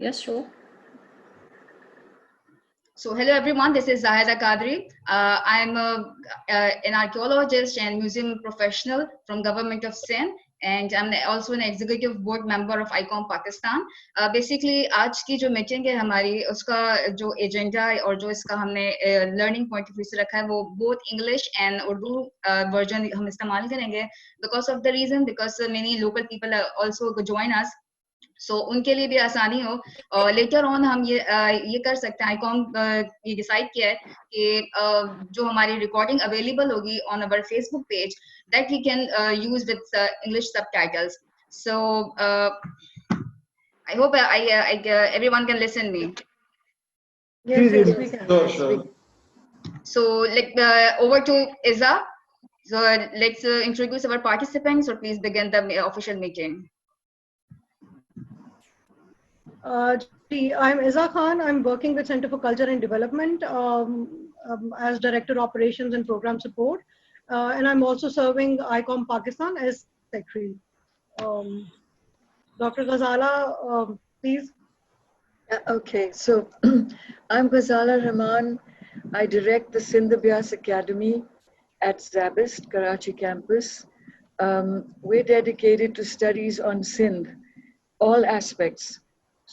Yes, sure. So hello everyone, this is Zahida Qadri. I'm an archaeologist and museum professional from Government of Sindh, and I'm also an executive board member of ICOM Pakistan. Basically आज की जो meeting है हमारी उसका जो agenda है और जो इसका हमने लर्निंग पॉइंट ऑफ व्यू से रखा है वो both English and Urdu version हम इस्तेमाल करेंगे because of the reason because many local people also join us so उनके लिए भी आसानी हो और लेटर ऑन हम ये कर सकते हैं आईकॉम ये डिसाइड किया है कि जो हमारी रिकॉर्डिंग अवेलेबल होगी on our Facebook page that we can use with English subtitles so I hope everyone can listen me. Yes, we can. Sure. So over to Iza. So let's introduce our participants. So please begin the official meeting. I'm Iza Khan. I'm working with Center for Culture and Development as Director Operations and Program Support. And I'm also serving ICOM Pakistan as Secretary. Dr. Ghazala, please. Okay, so I'm Ghazala Rahman. I direct the Sindh Abhyas Academy at Zabist, Karachi campus. We're dedicated to studies on Sindh, all aspects.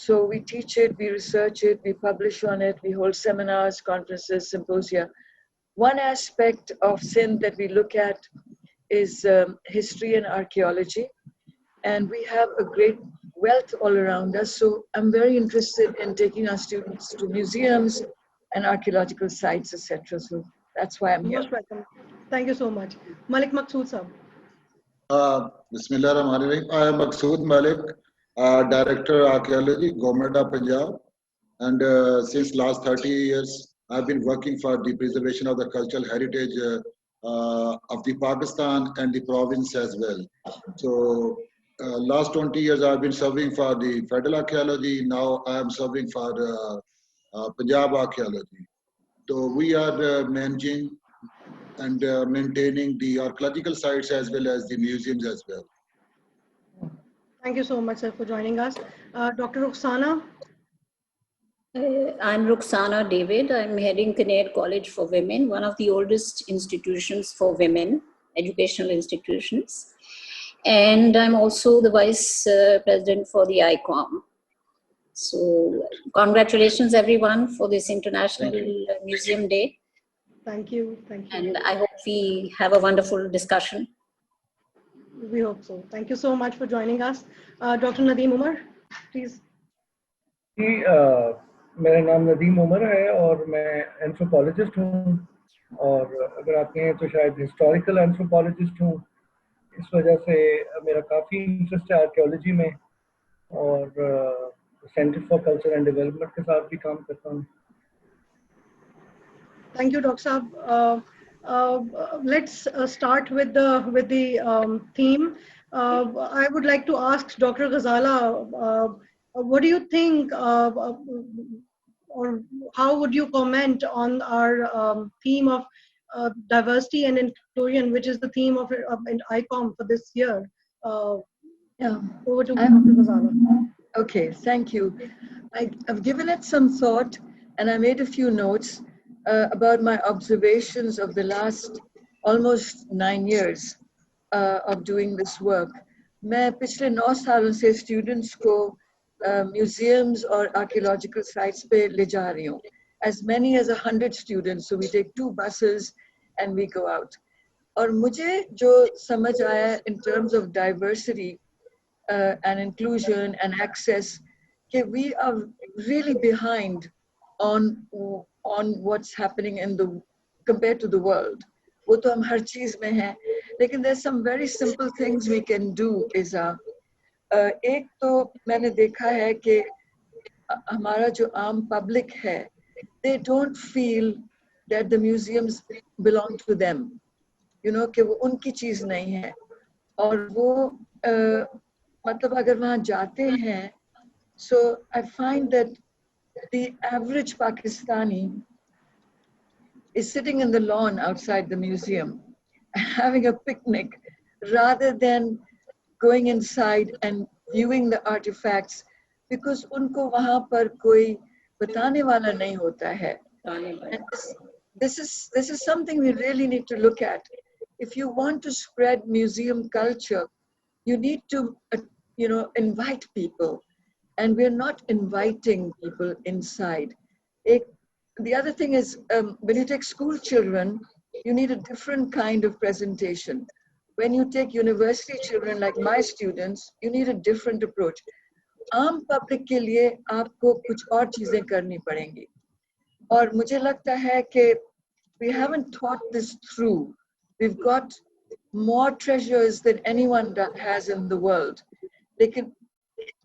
So we teach it, we research it, we publish on it, we hold seminars, conferences, symposia. One aspect of Sindh that we look at is history and archaeology. And we have a great wealth all around us. So I'm very interested in taking our students to museums and archaeological sites, etc. So that's why I'm here. Most welcome. Thank you so much. Malik Maqsood sir. Bismillah ar-Rahman ar-Rahim. I am Maqsood Malik, Director Archaeology, Government of Punjab, and since last 30 years, I've been working for the preservation of the cultural heritage of the Pakistan and the province as well. So last 20 years, I've been serving for the federal archaeology. Now I am serving for Punjab archaeology. So we are managing and maintaining the archaeological sites as well as the museums as well. Thank you so much, sir, for joining us. Dr. Rukhsana. I'm Rukhsana David. I'm heading Kinnaird College for Women, one of the oldest institutions for women, educational institutions. And I'm also the Vice President for the ICOM. So congratulations everyone for this International Museum Day. Thank you. Thank you. And I hope we have a wonderful discussion. We hope so. Thank you so much for joining us. Dr. Nadeem Umar, please. मेरा नाम नदीम उमर है और मैं anthropologist हूँ और अगर आप कहें तो शायद हिस्टोरिकल एंथ्रोपोलॉजिस्ट हूँ इस वजह से मेरा काफ़ी इंटरेस्ट है आर्कियोलॉजी में और centre for culture and development के साथ भी काम करता हूँ. Thank you, Dr. Saab. Let's start with the theme. I would like to ask Dr. Ghazala, what do you think, or how would you comment on our theme of diversity and inclusion, which is the theme of ICOM for this year? Over to Dr. Ghazala. Okay, thank you. I've given it some thought and I made a few notes about my observations of the last almost 9 years of doing this work. मैं पिछले 9 सालों से students को museums और archaeological sites पे ले जा रही हूँ. As many as 100 students, so we take 2 buses and we go out. और मुझे जो समझ आया in terms of diversity and inclusion and access, that we are really behind on what's happening in the compared to the world. वो तो हम हर चीज में हैं, लेकिन there's some very simple things we can do. एक तो मैंने देखा है कि हमारा जो आम public है, they don't feel that the museums belong to them. You know कि वो उनकी चीज नहीं है और वो मतलब अगर वहाँ जाते हैं, so I find that the average Pakistani is sitting in the lawn outside the museum, having a picnic, rather than going inside and viewing the artifacts because उनको वहाँ पर कोई बताने वाला नहीं होता है. And this is something we really need to look at. If you want to spread museum culture, you need to invite people, and we're not inviting people inside. The other thing is, when you take school children, you need a different kind of presentation. When you take university children like my students, you need a different approach. आम public के लिए आपको कुछ और चीजें करनी पड़ेंगी, और मुझे लगता है कि we haven't thought this through. We've got more treasures than anyone has in the world, लेकिन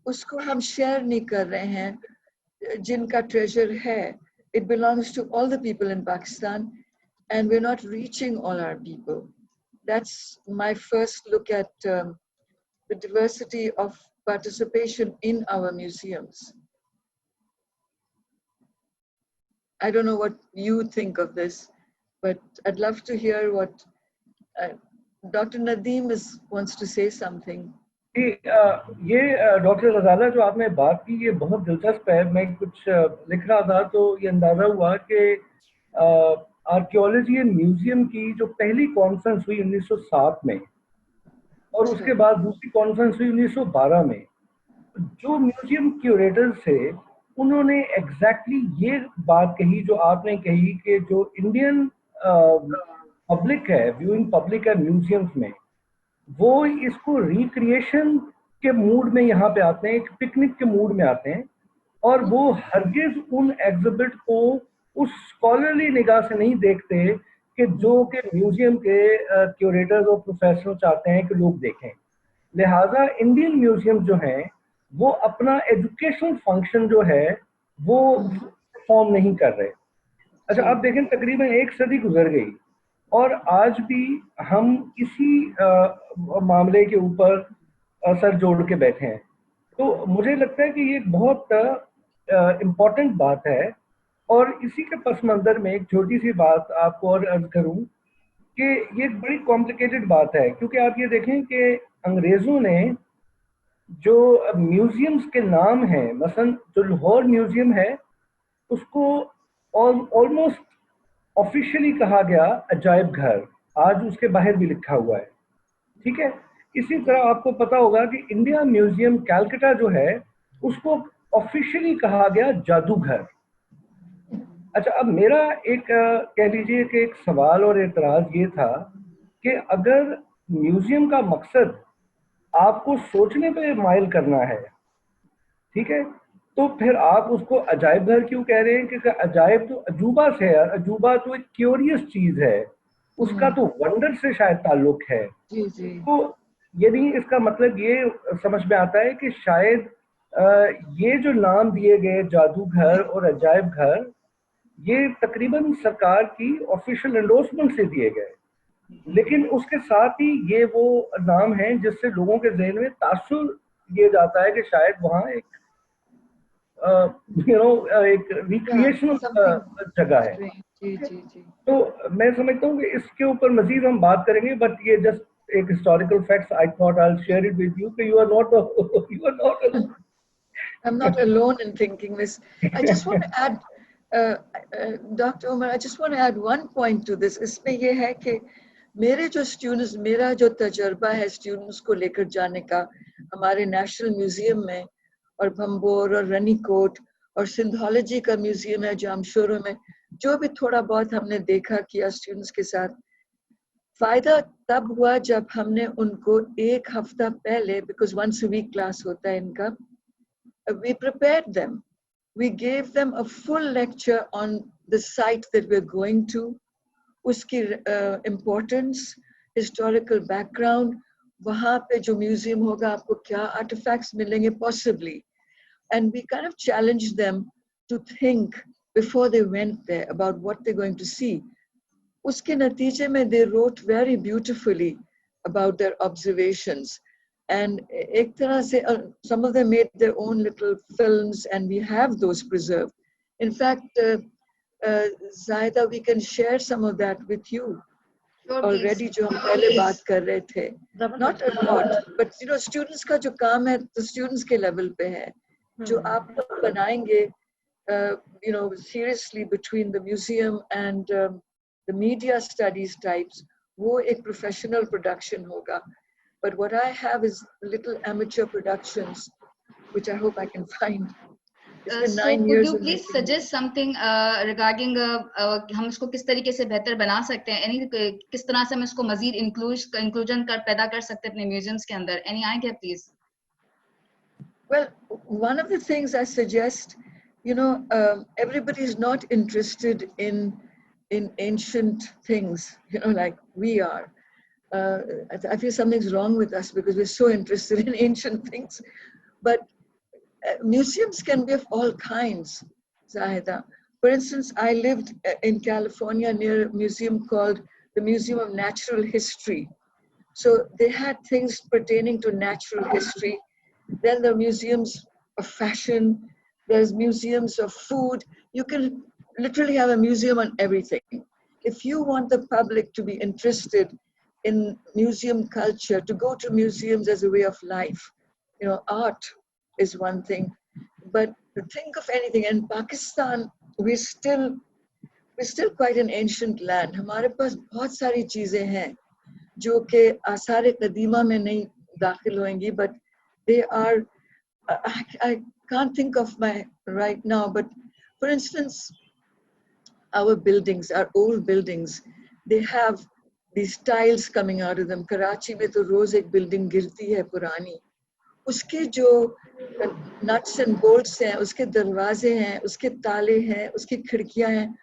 उसको हम शेयर नहीं कर रहे हैं. जिनका treasure है, it belongs to all the people in Pakistan, and we're not reaching all our people. That's my first look at the diversity of participation in our museums. I don't know what you think of this, but I'd love to hear what Dr. Nadeem wants to say something. ये doctor गजाला जो आपने बात की, ये बहुत दिलचस्प है. मैं कुछ लिख रहा था तो ये अंदाजा हुआ कि आर्कियोलॉजी एंड म्यूजियम की जो पहली कॉन्फ्रेंस हुई 1907 में, और उसके बाद दूसरी कॉन्फ्रेंस हुई 1912 में, जो म्यूजियम क्यूरेटर्स थे उन्होंने एग्जैक्टली ये बात कही जो आपने कही कि जो इंडियन पब्लिक है, व्यूइंग पब्लिक है म्यूजियम्स में, वो इसको रिक्रिएशन के मूड में यहाँ पे आते हैं, एक पिकनिक के मूड में आते हैं, और वो हरगिज उन एग्जिबिट को उस स्कॉलरली निगाह से नहीं देखते कि जो के म्यूजियम के क्यूरेटर्स और प्रोफेसर चाहते हैं कि लोग देखें. लिहाजा इंडियन म्यूजियम जो हैं वो अपना एजुकेशनल फंक्शन जो है वो परफॉर्म नहीं कर रहे. अच्छा, आप देखें तकरीबन 1 सदी गुजर गई और आज भी हम इसी मामले के ऊपर सर जोड़ के बैठे हैं. तो मुझे लगता है कि ये एक बहुत इम्पोर्टेंट बात है. और इसी के पस मंजर में एक छोटी सी बात आपको और अर्ज करूं कि ये एक बड़ी कॉम्प्लिकेटेड बात है, क्योंकि आप ये देखें कि अंग्रेज़ों ने जो म्यूजियम्स के नाम हैं, मसलन जो लाहौर म्यूजियम है उसको ऑलमोस्ट ऑफिशियली कहा गया अजायब घर, आज उसके बाहर भी लिखा हुआ है. ठीक है. इसी तरह आपको पता होगा कि इंडिया म्यूजियम कैलकाटा जो है उसको ऑफिशियली कहा गया जादूघर. अच्छा, अब मेरा एक कह लीजिए कि एक सवाल और एतराज ये था कि अगर म्यूजियम का मकसद आपको सोचने पे माइल करना है, ठीक है, तो फिर आप उसको अजायब घर क्यों कह रहे हैं? क्योंकि अजायब तो अजूबा से है, अजूबा तो एक क्यूरियस चीज है, उसका तो वंडर से शायद ताल्लुक है. जी जी. तो यदि इसका मतलब ये समझ में आता है कि शायद ये जो नाम दिए गए जादूघर और अजायब घर, ये तकरीबन सरकार की ऑफिशियल एंडोर्समेंट से दिए गए, लेकिन उसके साथ ही ये वो नाम है जिससे लोगों के ज़हन में तासुर ये जाता है कि शायद वहाँ एक एक रिक्रिएशनल जगह है. जी जी जी. तो मैं समझता हूँ कि इसके ऊपर मजीद हम बात करेंगे, बट ये जस्ट एक historical facts I thought I will share it with you कि you are not alone. I'm not alone in thinking this. I just want to add, Dr. Umar, I just want to add one point to this. इसमें ये है कि मेरे जो students, मेरा जो तजर्बा है स्टूडेंट्स को लेकर जाने का हमारे नेशनल म्यूजियम में और भंबोर और रनीकोट और सिंधोलॉजी का म्यूजियम है जामशोरों में, जो भी थोड़ा बहुत हमने देखा किया स्टूडेंट्स के साथ, फायदा तब हुआ जब हमने उनको एक हफ्ता पहले, because once a week class होता है इनका, we prepared them. We gave them a full lecture on the site that we're going to, uski importance, historical background, wahan pe jo museum hoga aapko kya artifacts milenge possibly, and we kind of challenged them to think before they went there about what they're going to see. Uske natije mein they wrote very beautifully about their observations. And ek tarah se, some of them made their own little films, and we have those preserved. In fact, Zaida, we can share some of that with you. Sure, Already, please. जो हम पहले बात कर रहे थे. Not a lot, but students का जो काम है, तो students के level पे है. जो आप लोग बनाएंगे seriously between the museum and the media studies types, वो एक professional production होगा. But what I have is little amateur productions, which I hope I can find. It's been 9 could years you in please making. suggest something regarding हम इसको किस तरीके से बेहतर बना सकते हैं, किस तरह से हम इसको मजीद inclusion पैदा कर सकते हैं अपने museums के अंदर? Any idea, please? Well, one of the things I suggest, everybody is not interested in ancient things, like we are. I feel something's wrong with us because we're so interested in ancient things. But museums can be of all kinds, Zahida. For instance, I lived in California near a museum called the Museum of Natural History. So they had things pertaining to natural history. Then there are museums of fashion, there's museums of food. You can literally have a museum on everything. If you want the public to be interested in museum culture, to go to museums as a way of life, art is one thing. But think of anything. In Pakistan, we're still quite an ancient land. हमारे पास बहुत सारी चीजें हैं जो कि आसार कदीमा में नहीं दाखिल होंगी, but they are, I can't think of my right now, but for instance, our buildings, our old buildings, they have these tiles coming out of them. Karachi में तो रोज एक building गिरती है पुरानी, उसके जो nuts and bolts हैं, उसके दरवाजे हैं, उसके ताले हैं, उसकी खिड़कियां हैं,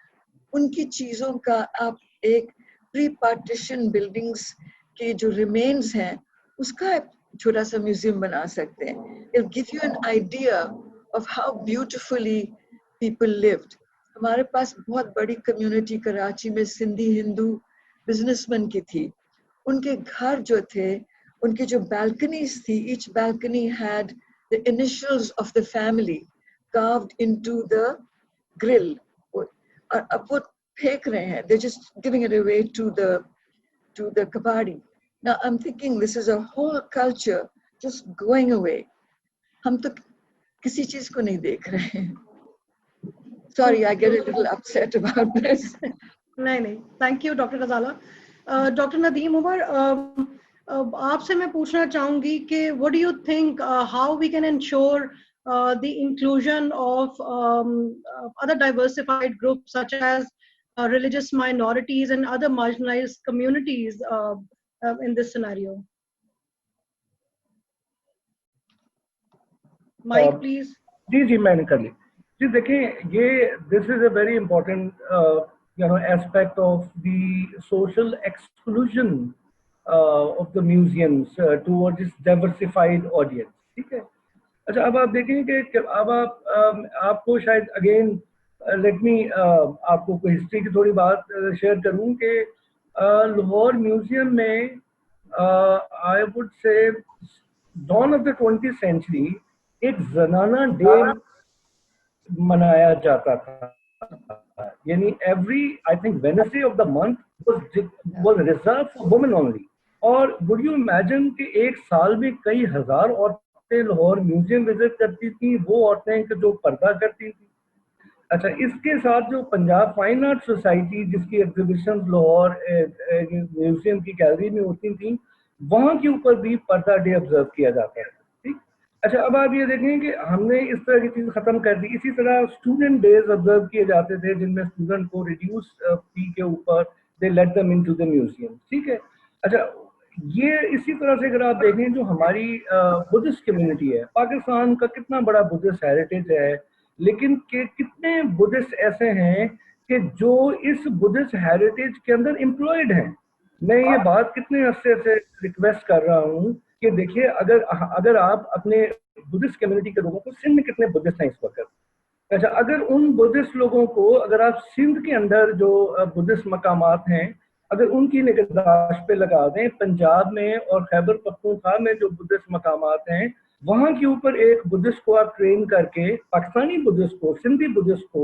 उनकी चीजों का आप एक pre-partition buildings के जो remains हैं, उसका छोटा सा म्यूजियम बना सकते हैं. It'll give you an idea of how beautifully people lived. हमारे पास बहुत बड़ी community कराची में सिंधी हिंदू businessmen की थी. उनके घर जो थे, उनके जो balconies थी, each balcony had the initials of the family carved into the grill. अब वो फेंक रहे हैं. They're just giving it away to the kabadi. Now I'm thinking this is a whole culture just going away. हम तो किसी चीज को नहीं देख रहे हैं. Sorry, I get a little upset about this. नहीं, thank you, Dr. Ghazala. Dr. Nadeem Umar, आपसे मैं पूछना चाहूंगी कि what do you think how we can ensure the inclusion of other diversified groups such as religious minorities and other marginalized communities in this scenario? Mike, please. जी मैंने कर ली. जी देखिए, ये this is a very important aspect of the social exclusion of the museums towards this diversified audience. ठीक है. अच्छा, अब आप देखें कि अब आपको शायद again let me आपको कोई हिस्ट्री की थोड़ी बात शेयर करूं कि लाहौर म्यूजियम में I would say dawn of the 20th century एक जनाना डे मनाया जाता था. यानी every I think Wednesday of the month was reserved for women only. और would you imagine कि एक साल में कई हजार औरतें लाहौर म्यूजियम विजिट करती थी, वो औरतें जो पर्दा करती थी. अच्छा, इसके साथ जो पंजाब फाइन आर्ट सोसाइटी जिसकी एग्जीबिशन लाहौर म्यूजियम की गैलरी में होती थी, वहां के ऊपर भी पर्दा डे ऑब्जर्व किया जाता है. ठीक. अच्छा, अब आप ये देखें कि हमने इस तरह की चीज खत्म कर दी. इसी तरह स्टूडेंट डेज ऑब्जर्व किए जाते थे जिनमें स्टूडेंट को रिड्यूस फी के ऊपर they let them into the museum. ठीक है. अच्छा, ये इसी तरह से अगर आप देखें जो हमारी बुद्धिस्ट कम्युनिटी है, पाकिस्तान का कितना बड़ा बुद्धिस्ट हेरिटेज है, लेकिन कितने बुद्धिस्ट ऐसे हैं कि जो इस बुद्धिस्ट हेरिटेज के अंदर एम्प्लॉयड हैं. मैं ये बात कितने अरसे से रिक्वेस्ट कर रहा हूँ कि देखिए, अगर आप अपने बुद्धिस्ट कम्युनिटी के लोगों को, सिंध में कितने बुद्धिस्ट हैं इस वक्त. अच्छा, अगर उन बुद्धिस्ट लोगों को अगर आप सिंध के अंदर जो बुद्धिस्ट मकामात हैं अगर उनकी निगहदाश्त पे लगा दें, पंजाब में और खैबर पख्तूनख्वा में जो बुद्धिस्ट मकामात हैं वहाँ के ऊपर एक बुद्धिस्ट को आप ट्रेन करके, पाकिस्तानी बुद्धिस्ट को, सिंधी बुद्धिस्ट को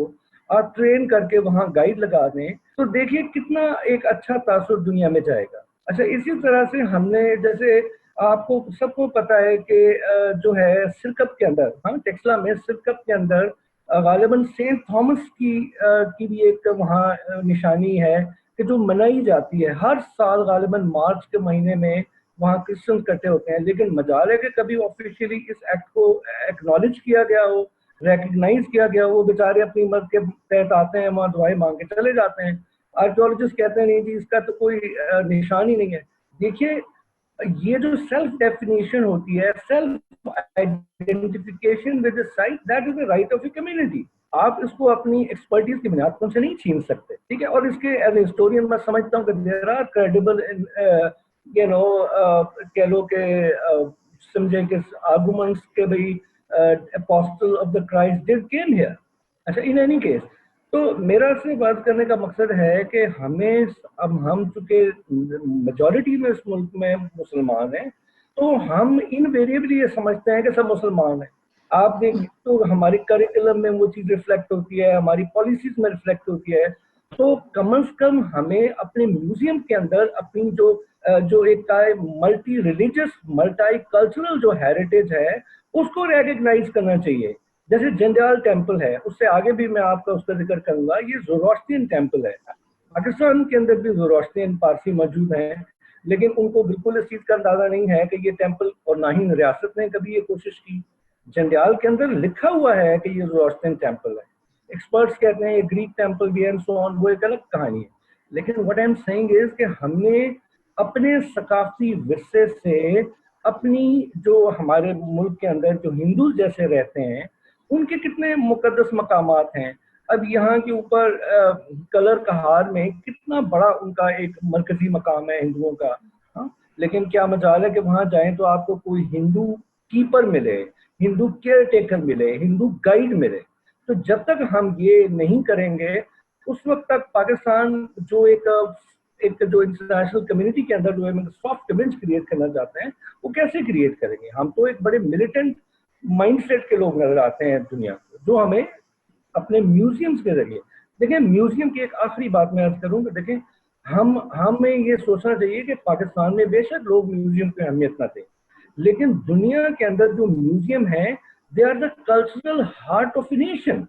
आप ट्रेन करके वहाँ गाइड लगा दें, तो देखिए कितना एक अच्छा तासुर दुनिया में जाएगा. अच्छा, इसी तरह से हमने जैसे आपको सबको पता है कि जो है सिरकप के अंदर, हाँ टेक्सला में सिरकप के अंदर गालिबन सेंट थॉमस की भी एक वहाँ निशानी है कि जो मनाई जाती है हर साल गालिबन मार्च के महीने में वहाँ क्रिश्चियन इकट्ठे होते हैं। लेकिन मजाल है कि कभी ऑफिशियली इस एक्ट को एक्नॉलेज किया गया हो, रिकग्नाइज किया गया हो। बेचारे अपनी मर्द के तहत आते हैं, वहाँ दुआएं मांग के चले जाते हैं। आर्कियोलॉजिस्ट कहते हैं नहीं जी इसका तो कोई निशान ही नहीं है। देखिए ये जो सेल्फ डेफिनेशन होती है, self identification with the site, that is the right of a community. आप इसको अपनी एक्सपर्टीज की बुनियाद पर से नहीं छीन सकते, ठीक है। और इसके एज ए हिस्टोरियन मैं समझता हूँ कि there are credible you know कह लो कि समझे कि आर्गुमेंट्स के भाई apostle of the Christ did came here. अच्छा, इन एनी केस तो मेरा से बात करने का मकसद है कि हमें अब हम चूंकि मेजॉरिटी में इस मुल्क में मुसलमान हैं तो हम इनवेरिएबली ये समझते हैं कि सब मुसलमान हैं। आप देखें तो हमारी करिकुलम में वो चीज़ रिफ्लेक्ट होती है, हमारी पॉलिसीज में रिफ्लेक्ट होती है। तो कम से कम हमें अपने म्यूजियम के अंदर अपनी जो एक मल्टी रिलीजियस मल्टी कल्चरल जो हेरिटेज है उसको रिकग्नाइज करना चाहिए। जैसे जंजाल टेम्पल है, उससे आगे भी मैं आपका उसका जिक्र करूंगा, ये ज़ोरास्ट्रियन टेम्पल है। पाकिस्तान के अंदर भी ज़ोरास्ट्रियन पारसी मौजूद हैं, लेकिन उनको बिल्कुल इस चीज़ का अंदाजा नहीं है कि ये टेम्पल, और ना ही रियासत ने कभी ये कोशिश की। जंजाल के अंदर लिखा हुआ है कि ये ज़ोरास्ट्रियन टेम्पल है। एक्सपर्ट्स कहते हैं ये ग्रीक टेम्पल भी है, सो ऑन, वो एक अलग कहानी है। लेकिन what I am saying is कि हमने अपने सकाफती विरसे से अपनी जो हमारे मुल्क के अंदर जो हिंदू जैसे रहते हैं उनके कितने मुकद्दस मकामात हैं। अब यहाँ के ऊपर कलर कहार में कितना बड़ा उनका एक मरकजी मकाम है हिंदुओं का, हाँ। लेकिन क्या मजाल है कि वहाँ जाएं तो आपको कोई हिंदू कीपर मिले, हिंदू केयर टेकर मिले, हिंदू गाइड मिले। तो जब तक हम ये नहीं करेंगे उस वक्त तक पाकिस्तान जो एक जो इंटरनेशनल कम्युनिटी के अंदर जो सॉफ्ट इमेज क्रिएट करना चाहते हैं वो कैसे क्रिएट करेंगे। हम तो एक बड़े मिलिटेंट माइंडसेट के लोग नजर आते हैं दुनिया को, जो हमें अपने म्यूजियम्स के जरिए। देखिए म्यूजियम की एक आखिरी बात मैं अर्ज करूँ कि देखें हमें ये सोचना चाहिए कि पाकिस्तान में बेशक लोग म्यूजियम की अहमियत ना दें, लेकिन दुनिया के अंदर जो म्यूजियम है they are the cultural heart of a nation.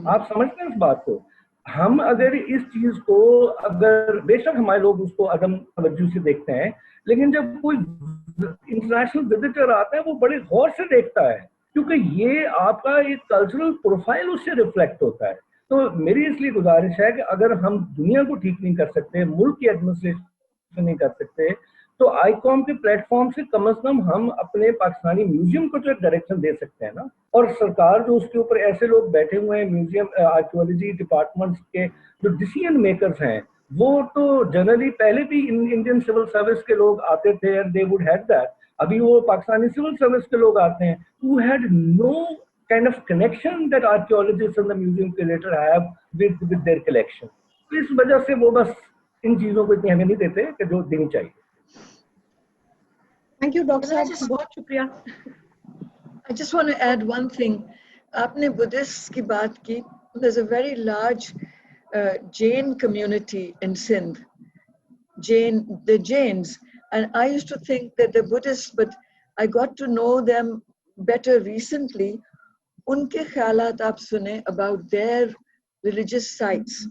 आप समझते हैं इस बात को? हम अगर इस चीज को, अगर बेशक हमारे लोग उसको अदम तवज्जो से देखते हैं, लेकिन जब कोई इंटरनेशनल विजिटर आता है वो बड़े गौर से देखता है, क्योंकि ये आपका एक कल्चरल प्रोफाइल उससे रिफ्लेक्ट होता है। तो मेरी इसलिए गुजारिश है कि अगर हम दुनिया को ठीक नहीं कर सकते, मुल्क की एडमिनिस्ट्रेशन नहीं कर सकते, तो आईकॉम के प्लेटफॉर्म से कम हम अपने पाकिस्तानी म्यूजियम को तो एक डायरेक्शन दे सकते हैं ना। और सरकार जो उसके ऊपर ऐसे लोग बैठे हुए हैं म्यूजियम आर्कियोलॉजी डिपार्टमेंट्स के जो डिसीजन मेकर्स हैं, वो तो जनरली पहले भी इंडियन सिविल सर्विस के लोग आते थे and they would have that. अभी वो पाकिस्तानी सिविल सर्विस के लोग आते हैं who had no kind of connection that archaeologists and the museum curator have with their collection. तो इस वजह से वो बस इन चीजों को इतनी अहमियत नहीं देते कि जो देनी चाहिए। Thank you, Dr. साहब, बहुत शुक्रिया। I just want to add one thing. आपने बुद्धिस्ट की बात की। There's a very large Jain community in Sindh. The Jains, and I used to think that they're Buddhists, but I got to know them better recently. Unke khayalat aap sune about their religious sites.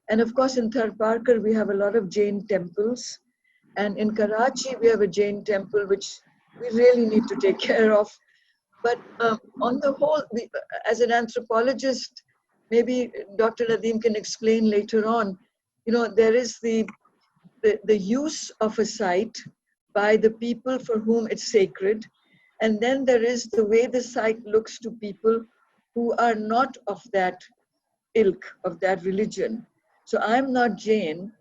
And of course in Thar Parker we have a lot of Jain temples, and in Karachi we have a Jain temple which we really need to take care of. But on the whole, as an anthropologist, maybe Dr. Nadeem can explain later on, you know, there is the use of a site by the people for whom it's sacred, and then there is the way the site looks to people who are not of that ilk, of that religion. So I'm not Jain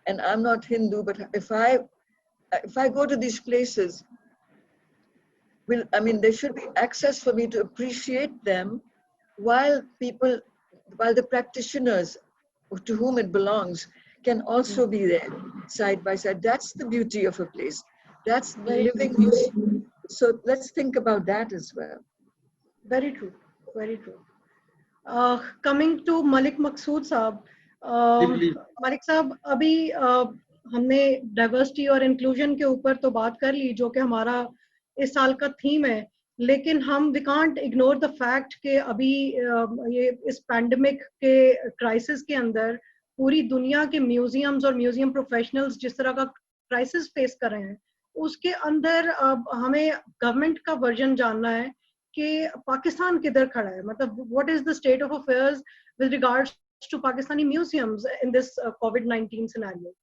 and I'm not Hindu, but if I go to these places, there should be access for me to appreciate them while the practitioners to whom it belongs can also be there side by side. That's the beauty of a place. That's living museum. So let's think about that as well. Very true, very true. Coming to Malik Maqsood साहब, Malik साहब, अभी हमने diversity और inclusion के ऊपर तो बात कर ली, जो कि हमारा इस साल का थीम है, लेकिन हम we can't ignore the fact कि अभी ये इस पैंडेमिक के क्राइसिस के अंदर पूरी दुनिया के म्यूजियम्स और म्यूजियम प्रोफेशनल्स जिस तरह का क्राइसिस फेस कर रहे हैं, उसके अंदर हमें गवर्नमेंट का वर्जन जानना है कि पाकिस्तान किधर खड़ा है, मतलब what is the state of affairs with regards to Pakistani museums in this कोविड-19 scenario.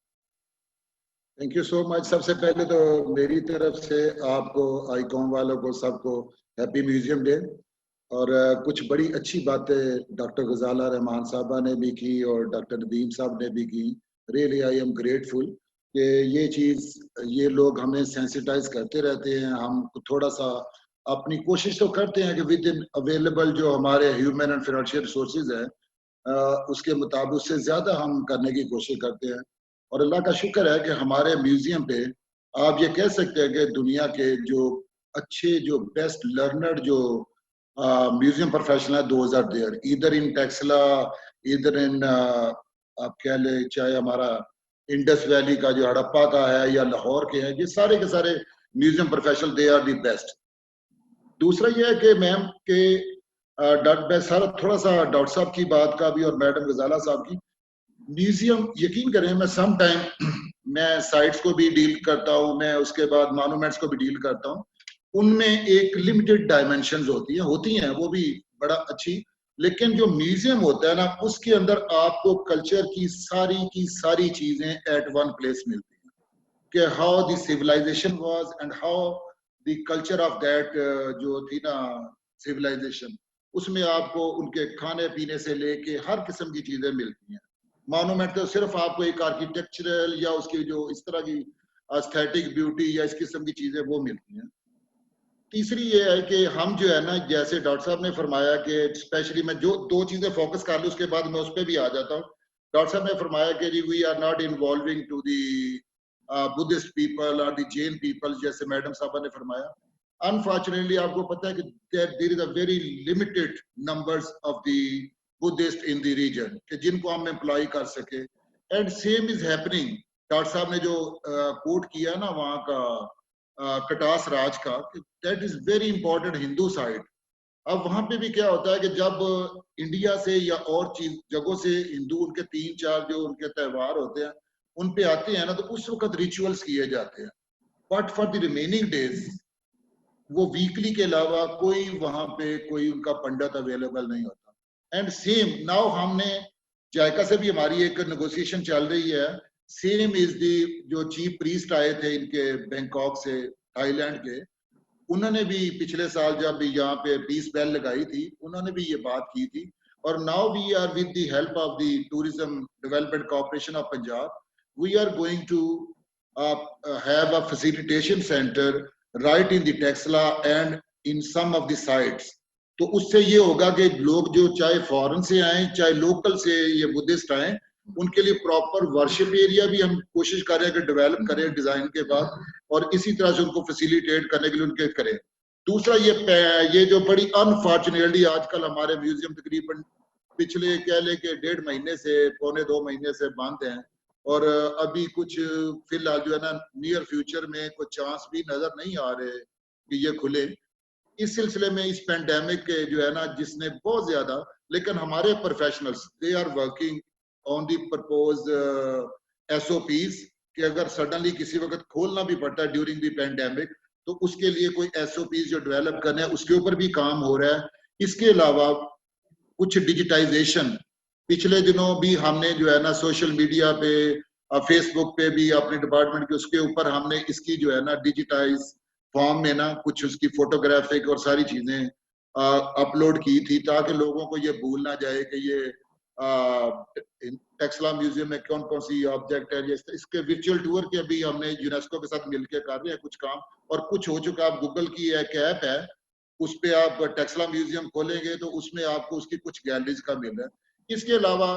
Thank you so much. सबसे पहले तो मेरी तरफ से आपको, आईकॉम वालों को, सबको हैप्पी म्यूजियम डे। और कुछ बड़ी अच्छी बातें डॉक्टर गजाला रहमान साहबा ने भी की और डॉक्टर नदीम साहब ने भी की। रियली आई एम ग्रेटफुल कि ये चीज़, ये लोग हमें सेंसिटाइज करते रहते हैं। हम थोड़ा सा अपनी कोशिश तो करते हैं कि विद इन अवेलेबल जो हमारे ह्यूमन एंड फाइनेंशियल रिसोर्सेज है उसके मुताबिक उससे ज़्यादा हम करने की कोशिश करते हैं। और अल्लाह का शुक्र है कि हमारे म्यूजियम पे आप ये कह सकते हैं कि दुनिया के जो अच्छे, जो बेस्ट लर्नर जो म्यूजियम प्रोफेशनल है, 2000 देयर इधर इन टेक्सला, इधर इन आप कह ले, चाहे हमारा इंडस वैली का जो हड़प्पा का है या लाहौर के हैं, ये सारे के सारे museum professional, they are the best. दूसरा ये है कि मैम के थोड़ा सा डॉक्टर साहब की बात का भी और मैडम गजाला साहब की, म्यूजियम यकीन करें, मैं सम टाइम मैं साइट्स को भी डील करता हूँ, मैं उसके बाद मॉन्यूमेंट्स को भी डील करता हूँ। उनमें एक लिमिटेड डायमेंशंस होती हैं वो भी बड़ा अच्छी, लेकिन जो म्यूजियम होता है ना, उसके अंदर आपको कल्चर की सारी चीजें एट वन प्लेस मिलती हैं कि how the civilisation was and how the culture of that जो थी ना सिविलाइजेशन, उसमें आपको उनके खाने पीने से लेके हर किस्म की चीजें मिलती हैं। मॉन्यूमेंट तो सिर्फ आपको एक आर्किटेक्चरल या उसकी जो इस तरह की एस्थेटिक ब्यूटी या इस किस्म की चीजें वो मिलती हैं। तीसरी ये है कि हम जो है ना, जैसे डॉक्टर साहब ने फरमाया कि स्पेशली मैं जो दो चीजें फोकस कर लूँ उसके बाद मैं उस पर भी आ जाता हूँ। डॉक्टर साहब ने फरमाया कि जी we are not involving to the Buddhist people और द जैन पीपल, जैसे मैडम साहबा ने फरमाया। अनफॉर्चुनेटली आपको पता है कि there is a very limited numbers of the Buddhist in the region कि जिनको हम एम्प्लॉय कर सके, and same is happening. Doctor साहब ने जो कोट किया ना वहाँ का कटास राज का, that is very important Hindu side. अब वहां पे भी क्या होता है कि जब इंडिया से या और चीज जगहों से हिंदू उनके 3-4 जो उनके त्योहार होते हैं उन पे आते हैं ना, तो उस वक्त रिचुअल्स किए जाते हैं, but for the remaining days वो वीकली के अलावा कोई वहां पे कोई उनका पंडित अवेलेबल नहीं होता। एंड सेम नाउ हमने जायका से भी हमारी एक नेगोशिएशन चल रही है। सेम इज दी जो चीफ प्रीस्ट आए थे इनके बैंकॉक से, थाईलैंड के, उन्होंने भी पिछले साल जब यहाँ पे पीस बेल लगाई थी उन्होंने भी ये बात की थी। और now we are with the help of the tourism development corporation of Punjab, we are going to have a facilitation center right in the Texla and in some of the sites। तो उससे ये होगा कि लोग जो चाहे फॉरेन से आए चाहे लोकल से ये बुद्धिस्ट आए, उनके लिए प्रॉपर वर्शिप एरिया भी हम कोशिश कर रहे हैं कि डेवलप करें डिजाइन के बाद, और इसी तरह से उनको फैसिलिटेट करने के लिए उनके करें। दूसरा ये जो बड़ी अनफॉर्चुनेटली आजकल हमारे म्यूजियम तकरीबन पिछले कह ले के 1.5 महीने से 1.25-2 महीने से बंद हैं, और अभी कुछ फिलहाल जो है ना नियर फ्यूचर में कुछ चांस भी नजर नहीं आ रहे कि ये खुले। इस सिलसिले में इस पेंडेमिक के जो है ना, जिसने बहुत ज्यादा, लेकिन हमारे professionals they are working on the propose SOPs कि अगर सडनली किसी वक्त खोलना भी पड़ता है ड्यूरिंग दी पेंडेमिक, तो उसके लिए कोई SOPs जो डेवलप करने हैं उसके ऊपर भी काम हो रहा है। इसके अलावा कुछ डिजिटाइजेशन, पिछले दिनों भी हमने जो है ना सोशल मीडिया पे, फेसबुक पे भी अपने डिपार्टमेंट के उसके ऊपर हमने इसकी जो है ना डिजिटाइज फॉर्म में ना कुछ उसकी फोटोग्राफिक और सारी चीजें अपलोड की थी, ताकि लोगों को ये भूल ना जाए कि ये टेक्सला म्यूजियम में कौन कौन सी ऑब्जेक्ट है। इसके वर्चुअल टूर के भी हमने यूनेस्को के साथ मिलकर कर रहे हैं कुछ काम, और कुछ हो चुका। आप गूगल की एक ऐप है, उस पे आप टेक्सला म्यूजियम खोलेंगे तो उसमें आपको उसकी कुछ गैलरीज का मिल रहा है। इसके अलावा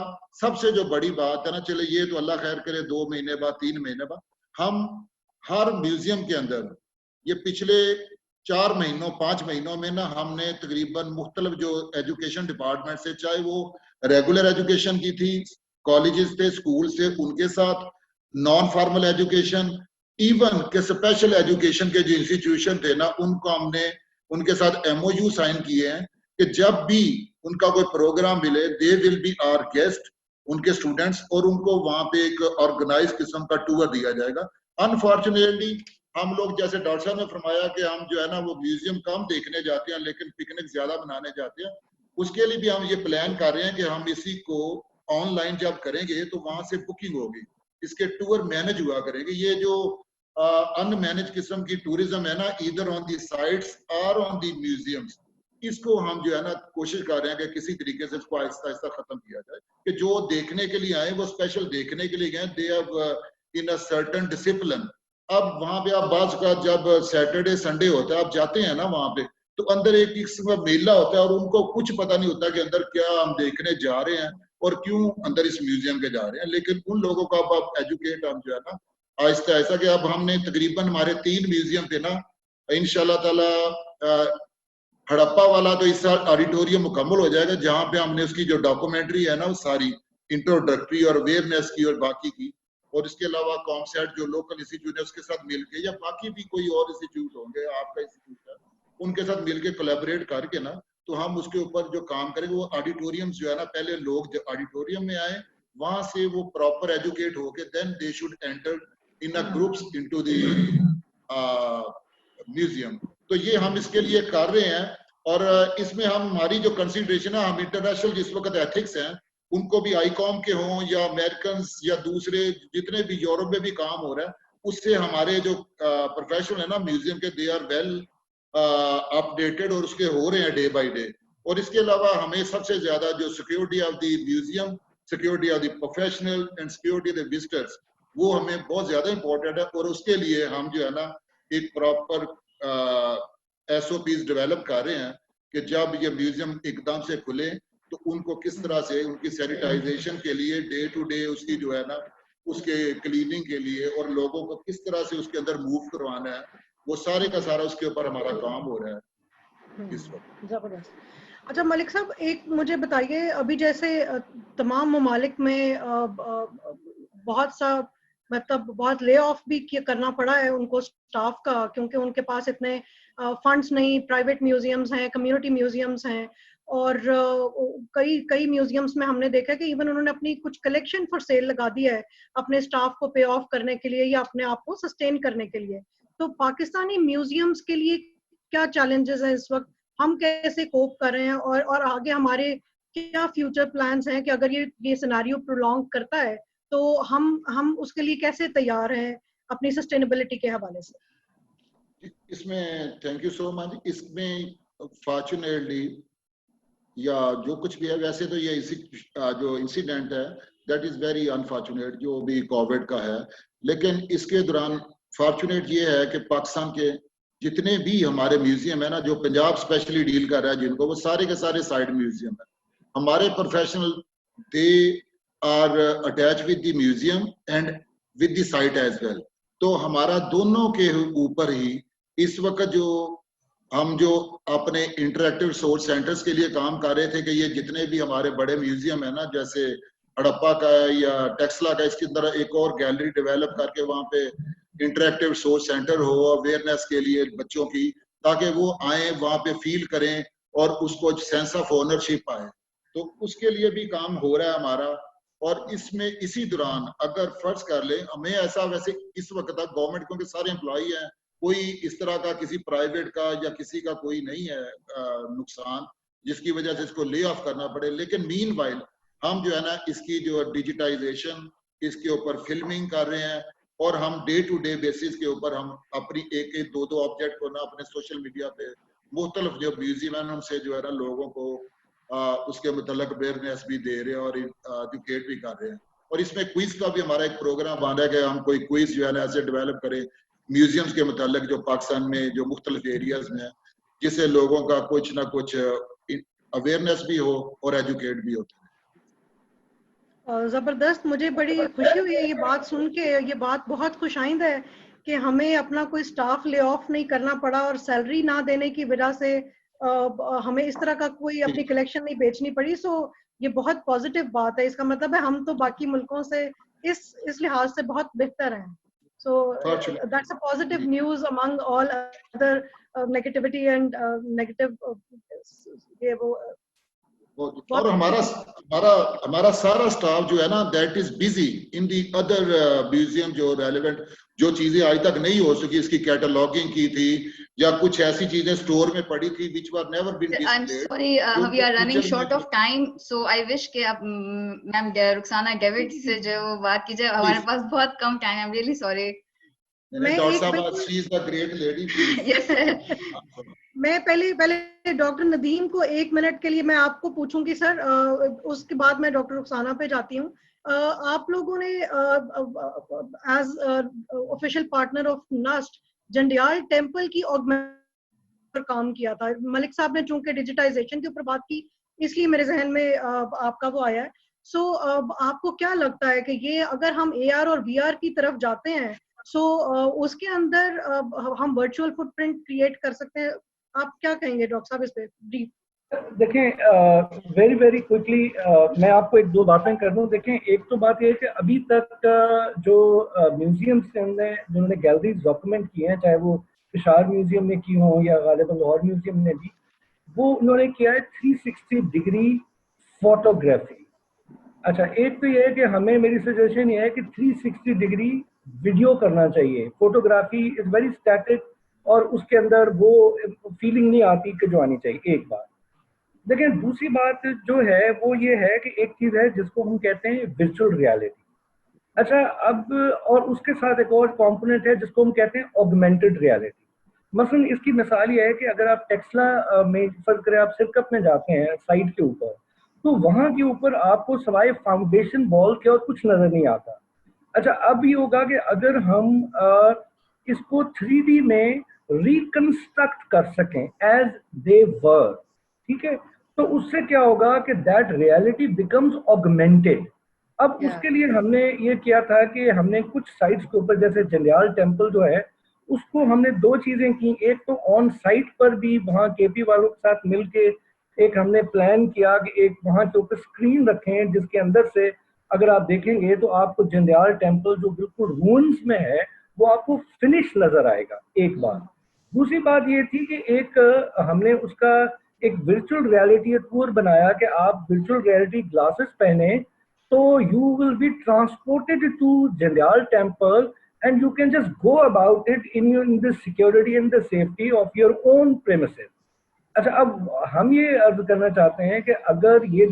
सबसे जो बड़ी बात है ना, चले ये तो अल्लाह खैर करे 2 महीने बाद 3 महीने बाद, हम हर म्यूजियम के अंदर ये पिछले 4 महीनों 5 महीनों में ना हमने तकरीबन मुख्तलिफ जो एजुकेशन डिपार्टमेंट से, चाहे वो रेगुलर एजुकेशन की थी, कॉलेजेस थे, स्कूल से, उनके साथ नॉन फॉर्मल एजुकेशन, इवन के स्पेशल एजुकेशन के जो इंस्टीट्यूशन थे ना, उनको हमने उनके साथ MOU साइन किए हैं कि जब भी उनका कोई प्रोग्राम मिले, they will be our guest, उनके स्टूडेंट्स, और उनको वहां पे एक ऑर्गेनाइज किस्म का टूर दिया जाएगा। अनफॉर्चुनेटली हम लोग, जैसे डॉक्टर साहब ने फरमाया कि हम जो है ना वो म्यूजियम कम देखने जाते हैं लेकिन पिकनिक ज्यादा मनाने जाते हैं, उसके लिए भी हम ये प्लान कर रहे हैं कि हम इसी को ऑनलाइन जब करेंगे तो वहां से बुकिंग होगी, इसके टूर मैनेज हुआ करेंगे। ये जो अनमैनेज किस्म की टूरिज्म है ना, इधर ऑन दी साइट्स और ऑन दी म्यूजियम्स, इसको हम जो है ना कोशिश कर रहे हैं कि किसी तरीके से इसको आहिस्ता आहिस्ता खत्म किया जाए, कि जो देखने के लिए आए वो स्पेशल देखने के लिए गए, they have in a certain discipline. अब वहां पे आप बाज का जब सैटरडे संडे होता है, आप जाते हैं ना वहां पे, तो अंदर एक किस्म का मेला होता है और उनको कुछ पता नहीं होता कि अंदर क्या हम देखने जा रहे हैं और क्यों अंदर इस म्यूजियम के जा रहे हैं। लेकिन उन लोगों को अब आप एजुकेट, हम जो है ना आहिस्ता आहिस्ता, कि अब हमने तकरीबन हमारे 3 म्यूजियम थे ना, इंशाल्लाह ताला हड़प्पा वाला तो इस साल ऑडिटोरियम मुकम्मल हो जाएगा, जहां पे हमने उसकी जो डॉक्यूमेंट्री है ना वो सारी इंट्रोडक्टरी और अवेयरनेस की और बाकी की, और इसके अलावा कॉमसेट जो लोकल इंस्टीट्यूट है उसके साथ मिलके, या बाकी भी कोई और इंस्टीट्यूट होंगे, आपका इंस्टीट्यूट है, उनके साथ मिलके कोलैबोरेट करके ना, तो हम उसके ऊपर जो काम करेंगे, वो ऑडिटोरियम जो है ना, पहले लोग जो ऑडिटोरियम में आए, वहां से वो प्रॉपर एजुकेट होके then they should enter in a groups into the museum. तो ये हम इसके लिए कर रहे हैं, और इसमें हम, हमारी जो कंसिडरेशन है, हम इंटरनेशनल जिस वक्त एथिक्स हैं उनको भी आईकॉम के हों या अमेरिकन या दूसरे जितने भी यूरोप में भी काम हो रहा है, उससे हमारे जो प्रोफेशनल है ना म्यूजियम के, दे आर वेल अपडेटेड और उसके हो रहे हैं डे बाय डे। और इसके अलावा हमें सबसे ज्यादा जो security of the museum, security of the professional and security of the visitors, वो हमें बहुत ज्यादा इंपॉर्टेंट है, और उसके लिए हम जो है ना एक प्रॉपर SOPs डेवलप कर रहे हैं कि जब ये म्यूजियम एकदम से खुले तो उनको किस तरह से उनकी सैनिटाइजेशन के लिए डे टू डे उसकी जो है ना उसके क्लीनिंग के लिए, और लोगों को किस तरह से उसके अंदर मूव करवाना है, वो सारे का सारा उसके ऊपर हमारा काम हो रहा है इस वक्त। जबरदस्त। अच्छा मलिक साहब, एक मुझे बताइए, अभी जैसे तमाम ममालिक में बहुत सा मतलब बहुत ले ऑफ भी करना पड़ा है उनको स्टाफ का, क्योंकि उनके पास इतने फंड्स नहीं। प्राइवेट म्यूजियम्स हैं, कम्युनिटी म्यूजियम्स हैं, और कई म्यूजियम्स में हमने देखा कि इवन उन्होंने अपनी कुछ कलेक्शन फॉर सेल लगा दी है अपने स्टाफ को पे ऑफ करने के लिए या अपने आप को सस्टेन करने के लिए। तो पाकिस्तानी म्यूजियम्स के लिए क्या चैलेंजेस हैं इस वक्त, हम कैसे कोप कर रहे हैं, और आगे हमारे क्या फ्यूचर प्लान्स हैं कि अगर ये सिनेरियो प्रोलॉन्ग करता है तो हम उसके लिए कैसे तैयार हैं अपनी सस्टेनेबिलिटी के हवाले से? इसमें थैंक यू सो मच। इसमें फॉर्चुनेटली या जो कुछ भी है, वैसे तो ये जो इंसिडेंट है दैट इज वेरी अनफॉर्चुनेट जो भी कोविड का है, लेकिन इसके दौरान फॉर्चुनेट ये है कि पाकिस्तान के जितने भी हमारे म्यूजियम है ना, जो पंजाब स्पेशली डील कर रहा है जिनको, वो सारे के सारे साइड म्यूजियम है। हमारे professional they are attach with the museum and with the site as well. तो हमारा दोनों के ऊपर ही इस वक्त जो हम जो अपने इंटरेक्टिव रिसोर्स सेंटर्स के लिए काम कर रहे थे कि ये जितने भी हमारे बड़े म्यूजियम है ना, जैसे हड़प्पा का या टेक्सला का, इसकी तरह एक और गैलरी डेवलप करके वहाँ पे इंटरेक्टिव रिसोर्स सेंटर हो अवेयरनेस के लिए बच्चों की, ताकि वो आए वहाँ पे फील करें और उसको सेंस ऑफ ओनरशिप आए। तो उसके लिए भी काम हो रहा है हमारा। और इसमें इसी दौरान अगर फर्ज कर ले, हमें ऐसा वैसे इस वक्त तक गवर्नमेंट, क्योंकि सारे एम्प्लॉई हैं, कोई इस तरह का किसी प्राइवेट का या किसी का कोई नहीं है नुकसान जिसकी वजह से इसको ले ऑफ करना पड़े। लेकिन मीनवाइल हम जो है ना इसकी जो डिजिटाइजेशन, इसके ऊपर फिल्मिंग कर रहे हैं, और हम डे टू डे बेसिस के ऊपर हम अपनी एक दो ऑब्जेक्ट को ना अपने सोशल मीडिया पे मुख्तलिफ जो म्यूजियम है उनसे जो है ना लोगों को उसके मुतल्लिक अवेयरनेस भी दे रहे हैं और एजुकेट भी कर रहे हैं। और इसमें क्विज का भी हमारा एक प्रोग्राम बना है कि हम कोई क्विज जो है ना ऐसे डेवलप करें म्यूजियम्स के मुतालिक जो पाकिस्तान में जो मुख्तलिफ एरियाज में है, जिससे लोगों का कुछ ना कुछ अवेयरनेस भी हो और एजुकेट भी होते हैं। जबरदस्त, मुझे बड़ी खुशी हुई है ये बात सुन के। ये बात बहुत खुशाइंद है कि हमें अपना कोई स्टाफ ले ऑफ नहीं करना पड़ा और सैलरी ना देने की वजह से हमें इस तरह का कोई अपनी कलेक्शन नहीं बेचनी पड़ी। सो ये बहुत पॉजिटिव बात है। इसका मतलब है हम तो बाकी मुल्कों से इस लिहाज से बहुत बेहतर हैं. So that's a positive news among all other negativity and negative ये वो और हमारा सारा स्टाफ जो है ना that is busy in the other museum जो रेलेवेंट जो चीजें आज तक नहीं हो सकी इसकी कैटलॉगिंग की थी या कुछ ऐसी चीजें स्टोर में पड़ी थी which were never been displayed. I'm sorry, we are running short of time, so I wish कि आप मैम रुखसाना डेविड से जो बात कीजिए. हमारे पास बहुत कम टाइम है. I'm really sorry. डॉक्टर साहब she is the great lady. Yes sir. मैं पहले डॉक्टर नदीम को 1 मिनट के लिए मैं आपको पूछूंगी सर, उसके बाद मैं डॉक्टर रुखसाना पे जाती हूँ. आप लोगों ने as official partner of NUST Jandial temple की ऑगमेंट पर काम किया था. मलिक साहब ने चूंकि डिजिटाइजेशन के ऊपर बात की इसलिए मेरे जहन में आपका वो आया है. सो आपको क्या लगता है कि ये अगर हम AR और VR की तरफ जाते हैं सो उसके अंदर हम वर्चुअल फुटप्रिंट क्रिएट कर सकते हैं? आप क्या कहेंगे डॉक्टर साहब इस पे ब्रीफ? देखें वेरी क्विकली मैं आपको 1-2 बातें कर दूं. देखें एक तो बात ये है कि अभी तक जो म्यूजियम्स के अंदर जिन्होंने गैलरीज डॉक्यूमेंट किए हैं, चाहे वो पिशावर म्यूजियम ने की हो या गालिबन लाहौर म्यूजियम ने भी, वो उन्होंने किया है 360 डिग्री फोटोग्राफी. अच्छा, एक तो ये है कि हमें मेरी सजेशन ये है कि 360 डिग्री वीडियो करना चाहिए. फोटोग्राफी इज वेरी स्टैटिक और उसके अंदर वो फीलिंग नहीं आती कि जो आनी चाहिए. एक बात. लेकिन दूसरी बात जो है वो ये है कि एक चीज है जिसको हम कहते हैं वर्चुअल रियलिटी. अच्छा, अब और उसके साथ एक और कंपोनेंट है जिसको हम कहते हैं ऑगमेंटेड रियलिटी. मसलन इसकी मिसाल ये है कि अगर आप टेक्सला में फर्ज करें, आप सिरकप में जाते हैं साइट के ऊपर, तो वहां के ऊपर आपको सवाए फाउंडेशन वॉल के और कुछ नजर नहीं आता. अच्छा, अब ये होगा कि अगर हम इसको 3D में रिकंस्ट्रक्ट कर सकें एज दे वर, ठीक है, तो उससे क्या होगा कि दैट रियलिटी बिकम्स ऑगमेंटेड. अब उसके लिए हमने ये किया था कि हमने कुछ साइट्स के ऊपर, जैसे जंडियाल टेम्पल जो है, उसको हमने 2 चीजें की. एक तो ऑन साइट पर भी वहाँ KP वालों के साथ मिलके एक हमने प्लान किया कि एक वहाँ के ऊपर स्क्रीन रखें जिसके अंदर से अगर आप देखेंगे तो आपको जंडियाल टेम्पल जो बिल्कुल रूइंस में है वो आपको फिनिश नजर आएगा. एक बात. दूसरी बात ये थी कि एक हमने उसका एक वर्चुअल रियलिटी टूर बनाया कि आप वर्चुअल रियलिटी ग्लासेस पहने तो you will be transported to Jandial temple and you can just go about it in the security and the safety of your own premises. अच्छा, अब हम ये अर्ज करना चाहते हैं कि अगर ये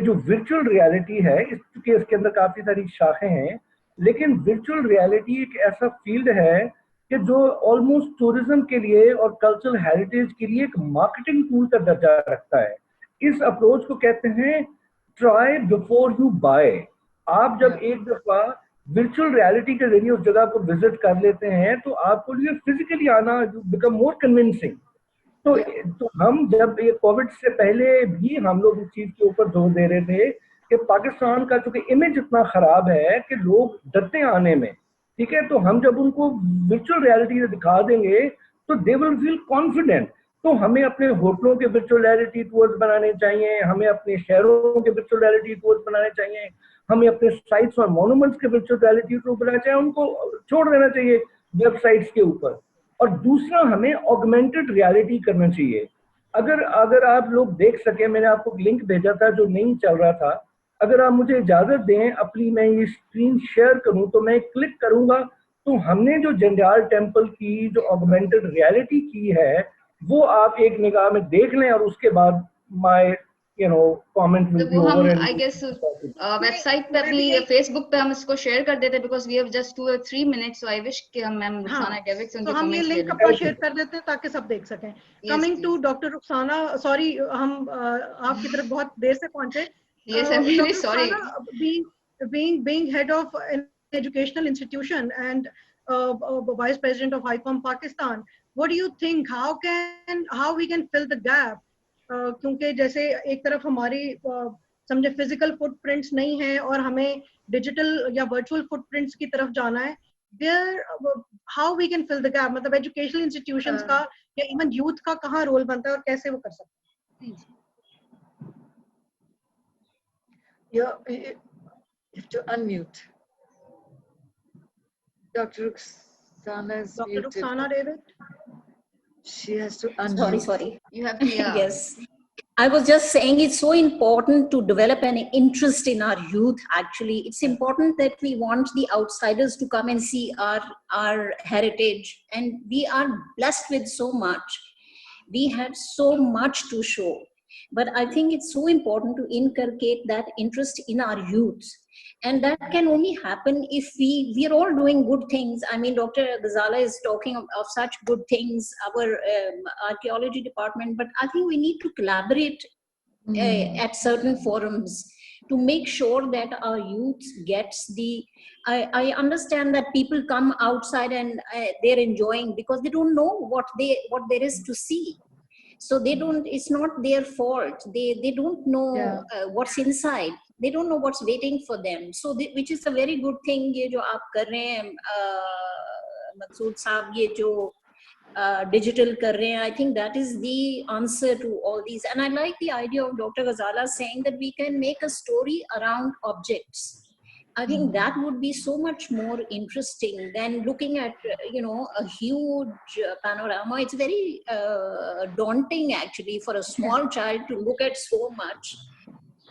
जो वर्चुअल रियलिटी है, इसके अंदर काफी सारी शाखें हैं, लेकिन वर्चुअल रियलिटी एक ऐसा फील्ड है कि जो ऑलमोस्ट टूरिज्म के लिए और कल्चरल हेरिटेज के लिए एक मार्केटिंग टूल का दर्जा रखता है. इस अप्रोच को कहते हैं ट्राई बिफोर यू बाय. आप जब एक दफा वर्चुअल रियलिटी के जरिए उस जगह को विजिट कर लेते हैं तो आपको लिए फिजिकली आना बिकम मोर कन्विंसिंग. तो हम जब ये कोविड से पहले भी हम लोग इस चीज के ऊपर जोर दे रहे थे कि पाकिस्तान का चूंकि इमेज इतना खराब है कि लोग डरते हैं आने में, ठीक है, तो हम जब उनको वर्चुअल रियलिटी दिखा देंगे तो दे विल फील कॉन्फिडेंट. तो हमें अपने होटलों के वर्चुअल रियलिटी टूर्स बनाने चाहिए, हमें अपने शहरों के वर्चुअल रियलिटी टूर्स बनाने चाहिए, हमें अपने साइट्स और मॉन्यूमेंट्स के वर्चुअल रियलिटी टूर बनाना चाहिए. उनको छोड़ देना चाहिए वेबसाइट्स के ऊपर. और दूसरा, हमें ऑगमेंटेड रियलिटी करना चाहिए. अगर आप लोग देख सके, मैंने आपको लिंक भेजा था जो नहीं चल रहा था, अगर आप मुझे इजाजत दें अपनी मैं ये स्क्रीन शेयर करूं तो मैं क्लिक करूंगा तो हमने जो जंडियाल टेम्पल की जो ऑगमेंटेड रियलिटी की है वो आप एक निगाह में देख लें और उसके बाद my comment will be over. And I guess website पे अपनी फेसबुक पे हम इसको शेयर कर देते because we have just 2 or 3 minutes. So I wish कि हम मैम रुखसाना डेविड से उनके हम ये लिंक अपना शेयर कर देते हैं ताकि सब देख सकें. Coming to doctor Rukhsana, sorry हम आपकी तरफ बहुत देर से पहुंचे. Yes, I'm really sorry. Being head of an educational institution and vice president of ICOM Pakistan, what do you think? How we can fill the gap? क्योंकि जैसे एक तरफ हमारी समझे फिजिकल फुटप्रिंट्स नहीं है और हमें डिजिटल या वर्चुअल फुटप्रिंट्स की तरफ जाना है. How we can fill the gap? मतलब एजुकेशनल इंस्टीट्यूशंस का या इवन यूथ का कहाँ रोल बनता है और कैसे वो कर सकते हैं? You have to unmute. Dr. Ruxana is Dr. muted. Ruxana David? She has to unmute. Sorry. You have to, yeah. Yes. I was just saying it's so important to develop an interest in our youth. Actually, it's important that we want the outsiders to come and see our heritage. And we are blessed with so much. We have so much to show. But I think it's so important to inculcate that interest in our youth. And that can only happen if we are all doing good things. I mean, Dr. Ghazala is talking of such good things, our archaeology department, but I think we need to collaborate at certain forums to make sure that our youth gets the, I understand that people come outside and they're enjoying because they don't know what there is to see. So they don't, it's not their fault. They don't know what's inside. They don't know what's waiting for them. So which is a very good thing. ये जो आप कर रहे हैं मकसूद साहब, ये जो digital कर रहे हैं, I think that is the answer to all these. And I like the idea of Dr. Ghazala saying that we can make a story around objects. I think that would be so much more interesting than looking at, a huge panorama. It's very daunting actually for a small child to look at so much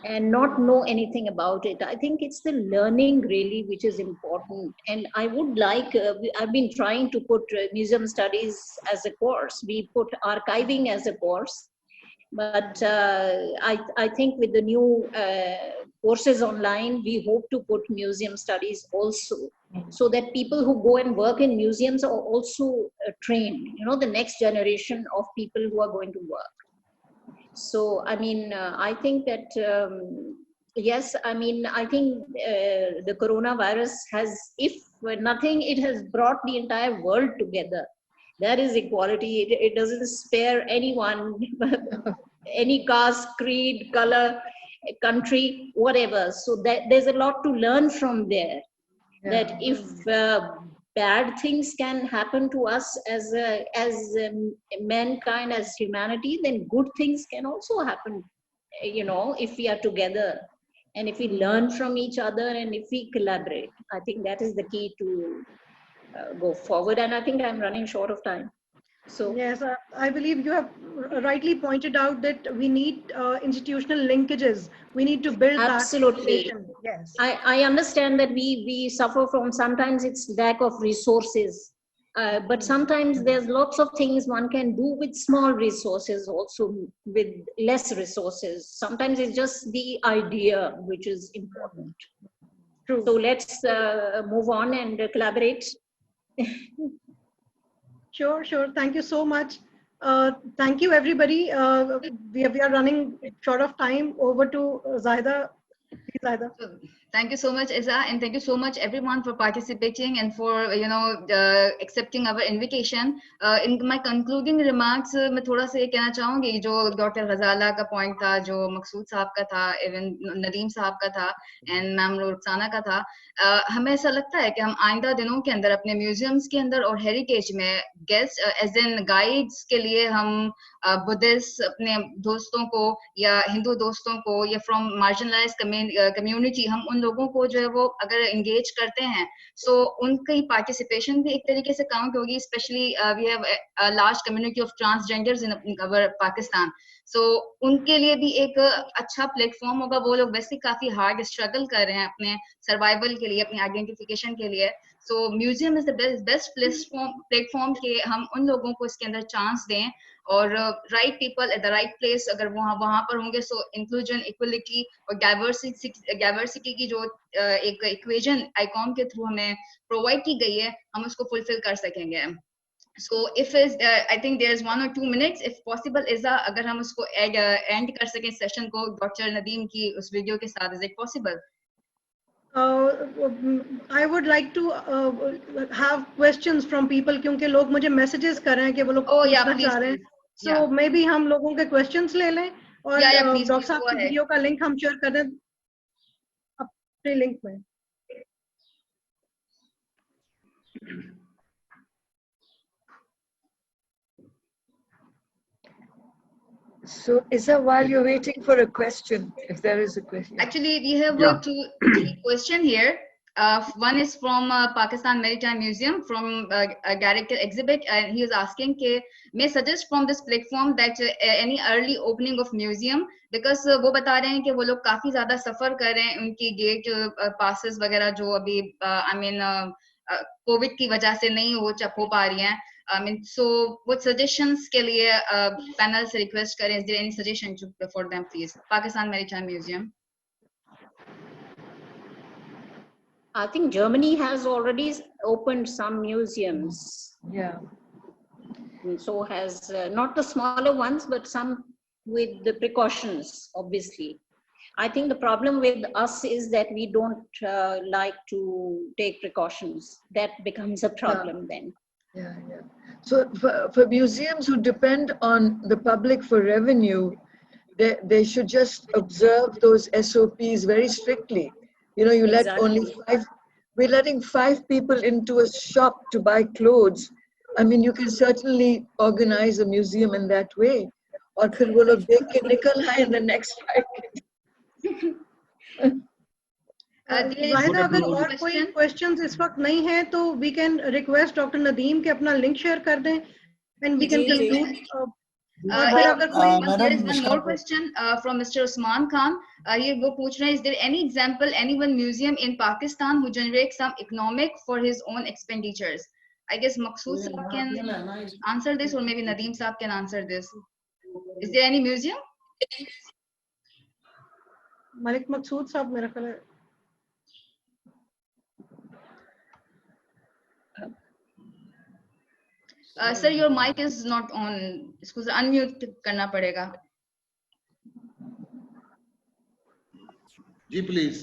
and not know anything about it. I think it's the learning really which is important. And I would like, I've been trying to put museum studies as a course. We put archiving as a course. But I think with the new courses online, we hope to put museum studies also, so that people who go and work in museums are also trained, the next generation of people who are going to work. So, I mean, I think that, yes, I mean, I think the coronavirus has, if nothing, it has brought the entire world together. That is equality. It doesn't spare anyone, any caste, creed, color, country, whatever. So there's a lot to learn from there. That if bad things can happen to us as mankind, as humanity, then good things can also happen, if we are together and if we learn from each other and if we collaborate. I think that is the key to go forward. And I think I'm running short of time. So yes, I believe you have rightly pointed out that we need institutional linkages. We need to build absolutely. that. Yes, I understand that we suffer from, sometimes it's lack of resources, but sometimes there's lots of things one can do with small resources, also with less resources. Sometimes it's just the idea which is important. True. So let's move on and collaborate. Sure. Thank you so much. Thank you, everybody. We are running short of time. Over to Zahida. Please, Zahida. Thank you so much, Iza, and thank you so much everyone for participating and for accepting our invitation. In my concluding remarks, मैं थोड़ा सा ये कहना चाहूँगी जो doctor Ghazala का point था, जो मकसूद साहब का था, इवन नदीम साहब का था, एंड मैम रुखसाना का था. हमें ऐसा लगता है कि हम आइंदा दिनों के अंदर अपने म्यूजियम्स के अंदर और हेरिटेज में गेस्ट एज इन गाइड्स के लिए हम बुद्धिस्ट अपने दोस्तों को या हिंदू दोस्तों को या फ्रॉम मार्जिनलाइज कम्युनिटी, हम उन लोगों को जो है वो अगर एंगेज करते हैं, सो उनकी पार्टिसिपेशन भी एक तरीके से काउंट होगी. Specially we have a large community of transgenders in our Pakistan, so उनके लिए भी एक अच्छा प्लेटफॉर्म होगा. वो लोग वैसे काफी हार्ड स्ट्रगल कर रहे हैं अपने सर्वाइवल के लिए, अपनी आइडेंटिफिकेशन के लिए. So museum is the best platform के हम उन लोगों को इसके अंदर चांस दें और right people at the right place अगर वहां पर होंगे, सो इंक्लूजन, इक्वलिटी और डाइवर्सिटी की जो एक इक्वेशन आईकॉम के थ्रू हमें प्रोवाइड की गई है, हम उसको फुलफिल कर सकेंगे. So if is I think there's 1 or 2 minutes if possible, Iza, अगर हम उसको end कर सकें सेशन को डॉक्टर नदीम की उस वीडियो के साथ, is it possible? I would like to have questions from people क्योंकि लोग मुझे messages कर रहे हैं कि वो लोग पूछना चाह रहे हैं. So maybe हम लोगों के questions ले लें और डॉक्टर साहब की वीडियो का लिंक हम शेयर कर दें अपने लिंक में. So, Isa, while you're waiting for a question, if there is a question. Actually, we have Yeah. three questions here. One is from Pakistan Maritime Museum from Director Exhibit, and he is asking, may suggest from this platform that any early opening of museum, because वो बता रहे हैं कि वो लोग काफी ज़्यादा सफर कर रहे हैं, उनकी गेट passes वगैरह जो अभी I mean कोविड की वजह से नहीं हो पा रही हैं. I mean, so what suggestions के लिए panel से request करें? Is there any suggestion for them, please? Pakistan Maritime Museum. I think Germany has already opened some museums. Yeah. And so has not the smaller ones, but some with the precautions, obviously. I think the problem with us is that we don't like to take precautions. That becomes a problem then. Yeah, yeah. So for museums who depend on the public for revenue, they should just observe those SOPs very strictly. You know, you let only we're letting 5 people into a shop to buy clothes. I mean, you can certainly organize a museum in that way. Or फिर वो लोग देख के निकल आए in the next 5 minutes. Waheeda, अगर और कोई क्वेश्चंस इस वक्त नहीं है तो we can request doctor Nadeem के अपना लिंक शेयर कर दें and we can conclude. There is one more question from Mr. Usman Khan. वो पूछ रहे हैं, is there any example, any one museum in Pakistan who generates some economic for his own expenditures? I guess Maqsood Saab can answer this, or maybe Nadeem Saab can answer this. Is there any museum? Malik Maqsood Saab, मेरा ख्याल है. Sir, your mic is not on. इसको unmute करना पड़ेगा. जी please.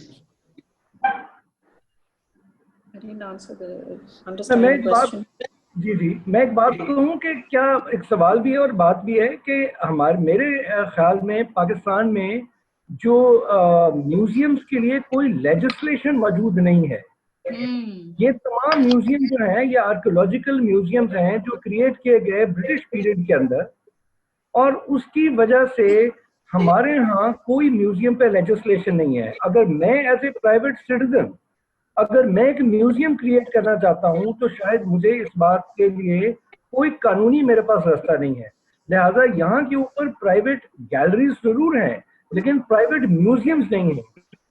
I didn't answer the understanding question. जी मैं एक बात कहूँ कि क्या एक सवाल भी है और बात भी है कि मेरे ख्याल में पाकिस्तान में जो म्यूजियम्स के लिए कोई लेजिस्लेशन मौजूद नहीं है. ये तमाम म्यूजियम जो हैं ये आर्कियोलॉजिकल म्यूजियम्स हैं जो क्रिएट किए गए ब्रिटिश पीरियड के अंदर, और उसकी वजह से हमारे यहाँ कोई म्यूजियम पे लेजिस्लेशन नहीं है. अगर मैं एज ए प्राइवेट सिटीजन अगर मैं एक म्यूजियम क्रिएट करना चाहता हूँ तो शायद मुझे इस बात के लिए कोई कानूनी मेरे पास रास्ता नहीं है. लिहाजा यहाँ के ऊपर प्राइवेट गैलरीज जरूर हैं लेकिन प्राइवेट म्यूजियम्स नहीं है.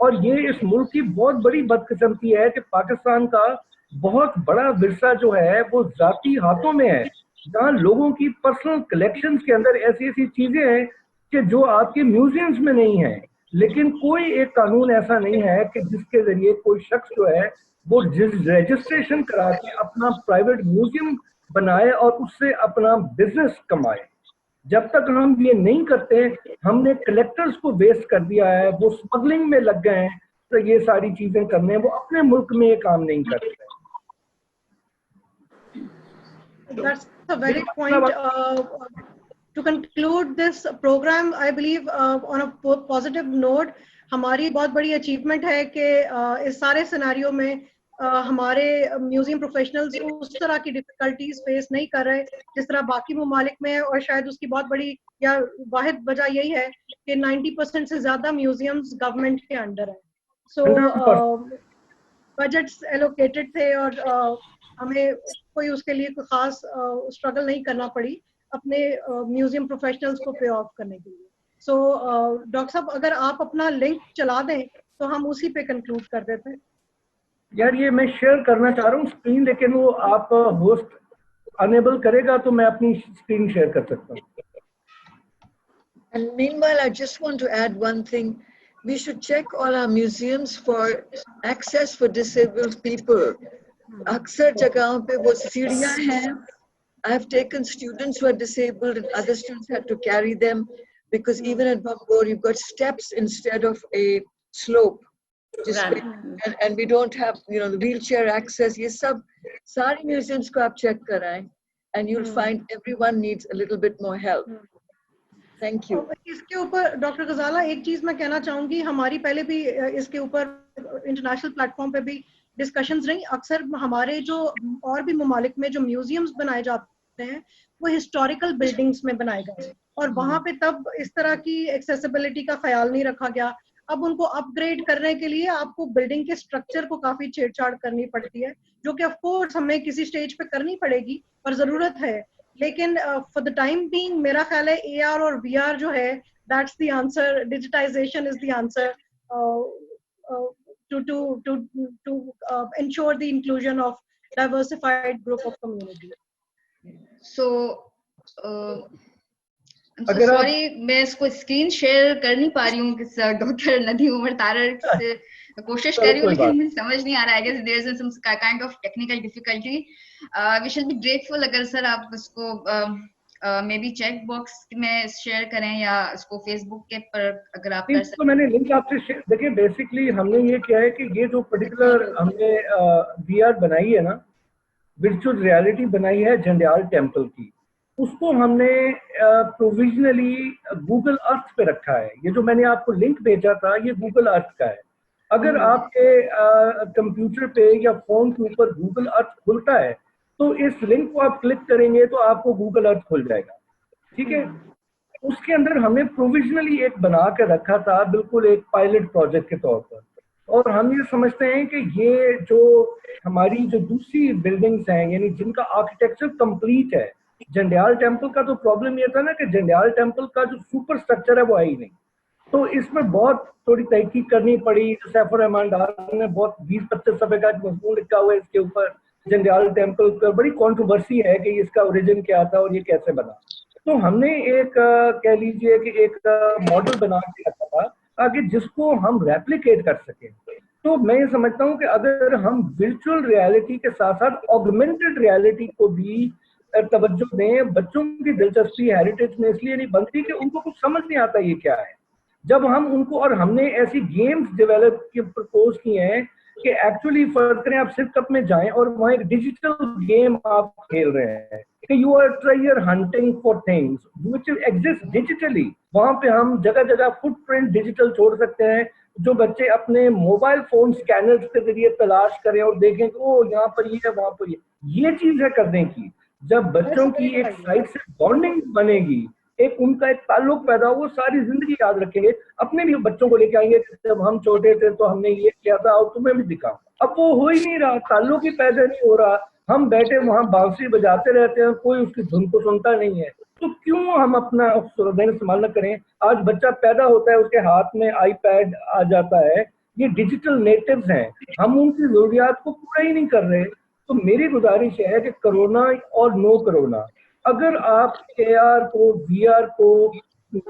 और ये इस मुल्क की बहुत बड़ी बदकिस्मती है कि पाकिस्तान का बहुत बड़ा विरसा जो है वो जाती हाथों में है, जहाँ लोगों की पर्सनल कलेक्शंस के अंदर ऐसी ऐसी चीजें हैं कि जो आपके म्यूजियम्स में नहीं है. लेकिन कोई एक कानून ऐसा नहीं है कि जिसके जरिए कोई शख्स जो है वो रजिस्ट्रेशन करा के अपना प्राइवेट म्यूजियम बनाए और उससे अपना बिजनेस कमाए. जब तक हम ये नहीं करते, हमने कलेक्टर्स को वेस्ट कर दिया है, वो स्मगलिंग में लग गए हैं, तो ये सारी चीजें करने वो अपने मुल्क में ये काम नहीं करते. That's a very point. To conclude this program, I believe on a positive note, हमारी बहुत बड़ी अचीवमेंट है कि इस सारे सिनेरियो में हमारे म्यूजियम प्रोफेशनल्स उस तरह की डिफिकल्टीज फेस नहीं कर रहे जिस तरह बाकी ममालिक में है. और शायद उसकी बहुत बड़ी या वाहिद वजह यही है कि 90% से ज्यादा म्यूजियम्स गवर्नमेंट के अंडर है. सो बजट्स एलोकेटेड थे और हमें कोई उसके लिए कोई खास स्ट्रगल नहीं करना पड़ी अपने म्यूजियम प्रोफेशनल्स को पे ऑफ करने के लिए. सो डॉक्टर साहब, अगर आप अपना लिंक चला दें तो हम उसी पे कंक्लूड कर देते हैं. यार ये मैं शेयर करना चाह रहा हूँ स्क्रीन, लेकिन वो आप होस्ट अनेबल करेगा तो मैं अपनी स्क्रीन शेयर कर सकता हूँ. And meanwhile, I just want to add one thing. We should check all our museums for access for disabled people. अक्सर जगहों पे वो सीढ़ियाँ हैं. I've taken students who are disabled and other students had to carry them because even at Bambor you've got steps instead of a slope. And we don't have, you know, the wheelchair access. ये सब सारी museums को आप check कराएं and you'll find everyone needs a little bit more help. Thank you. इसके ऊपर doctor गजाला एक चीज मैं कहना चाहूंगी, हमारी पहले भी इसके ऊपर इंटरनेशनल प्लेटफॉर्म पे भी डिस्कशंस रही. अक्सर हमारे जो और भी ममालिक में जो म्यूजियम्स बनाए जाते हैं वो हिस्टोरिकल बिल्डिंग्स में बनाए गए हैं. और वहां पे तब इस तरह की एक्सेसिबिलिटी का ख्याल नहीं रखा गया। अब उनको अपग्रेड करने के लिए आपको बिल्डिंग के स्ट्रक्चर को काफी छेड़छाड़ करनी पड़ती है, जो कि ऑफ कोर्स हमें किसी स्टेज पे करनी पड़ेगी, पर जरूरत है। लेकिन फॉर द टाइम बीइंग मेरा ख्याल है AR और VR जो है, that's the answer, digitisation is the answer to ensure the inclusion of diversified group of community. So I'm so अगर आप- sorry, मैं इसको स्क्रीन शेयर कर नहीं पा रही हूँ कि डॉक्टर नदी उमर तारड़ से कोशिश कर रही हूँ, लेकिन मुझे समझ नहीं आ रहा है। I guess there is some kind of technical difficulty. We shall be grateful अगर सर आप इसको मे बी चेक बॉक्स में शेयर करें या इसको फेसबुक के पर अगर आप कर सकते तो मैंने लिंक आपसे देखिए, बेसिकली हमने ये किया है कि ये जो पर्टिकुलर हमने VR बनाई है ना, वर्चुअल रियलिटी बनाई है जंडियाल टेम्पल की, उसको हमने प्रोविजनली गूगल अर्थ पे रखा है। ये जो मैंने आपको लिंक भेजा था ये गूगल अर्थ का है। अगर आपके कंप्यूटर पे या फोन के ऊपर गूगल अर्थ खुलता है तो इस लिंक को आप क्लिक करेंगे तो आपको गूगल अर्थ खुल जाएगा, ठीक है। उसके अंदर हमने प्रोविजनली एक बना के रखा था, बिल्कुल एक पायलट प्रोजेक्ट के तौर पर। और हम ये समझते हैं कि ये जो हमारी जो दूसरी बिल्डिंग्स हैं, यानी जिनका आर्किटेक्चर कंप्लीट है, जंडियाल टेम्पल का तो प्रॉब्लम ये था ना कि जंडियाल टेम्पल का जो सुपर स्ट्रक्चर है वो आई नहीं, तो इसमें बहुत थोड़ी तहकीक करनी पड़ी। सैफुर रहमान डार ने बहुत 20-25 सफ़े का मजमून लिखा हुआ है इसके ऊपर। जंडियाल टेम्पल पर बड़ी कंट्रोवर्सी है कि इसका ओरिजिन क्या था और ये कैसे बना। तो हमने एक कह लीजिए कि एक मॉडल बना के रखा था ताकि जिसको हम रेप्लिकेट कर सकें। तो मैं ये समझता हूँ कि अगर हम वर्चुअल रियलिटी के साथ साथ ऑगमेंटेड रियलिटी को भी तवज्जो दें, बच्चों की दिलचस्पी हेरिटेज में इसलिए नहीं बनती कि उनको कुछ समझ नहीं आता ये क्या है। जब हम उनको, और हमने ऐसी गेम्स डेवलप की प्रपोज किए हैं कि एक्चुअली फर्ज करें आप सिर्फ कप में जाएं और वहां एक डिजिटल गेम आप खेल रहे हैं कि you are treasure hunting for things which exist digitally. वहां पे हम जगह जगह फुटप्रिंट डिजिटल छोड़ सकते हैं, जो बच्चे अपने मोबाइल फोन स्कैनर्स के जरिए तलाश करें और देखें कि ओ यहाँ पर ये है वहां पर ये चीज है करने की। जब बच्चों की एक साइड से बॉन्डिंग बनेगी, एक उनका एक ताल्लुक पैदा हो, वो सारी जिंदगी याद रखेंगे। अपने भी बच्चों को लेके आएंगे, जब हम छोटे थे तो हमने ये किया था और तुम्हें भी दिखा। अब वो हो ही नहीं रहा, ताल्लुक ही पैदा नहीं हो रहा। हम बैठे वहां बांसुरी बजाते रहते हैं, कोई उसकी धुन को सुनता नहीं है। तो क्यों हम अपना सुरदैन इस्तेमाल न करें। आज बच्चा पैदा होता है, उसके हाथ में आईपैड आ जाता है, ये डिजिटल नेटिव्स हैं, हम उनकी जरूरियात को पूरा ही नहीं कर रहे। तो मेरी गुजारिश है कि कोरोना और नो कोरोना, अगर आप AR को VR को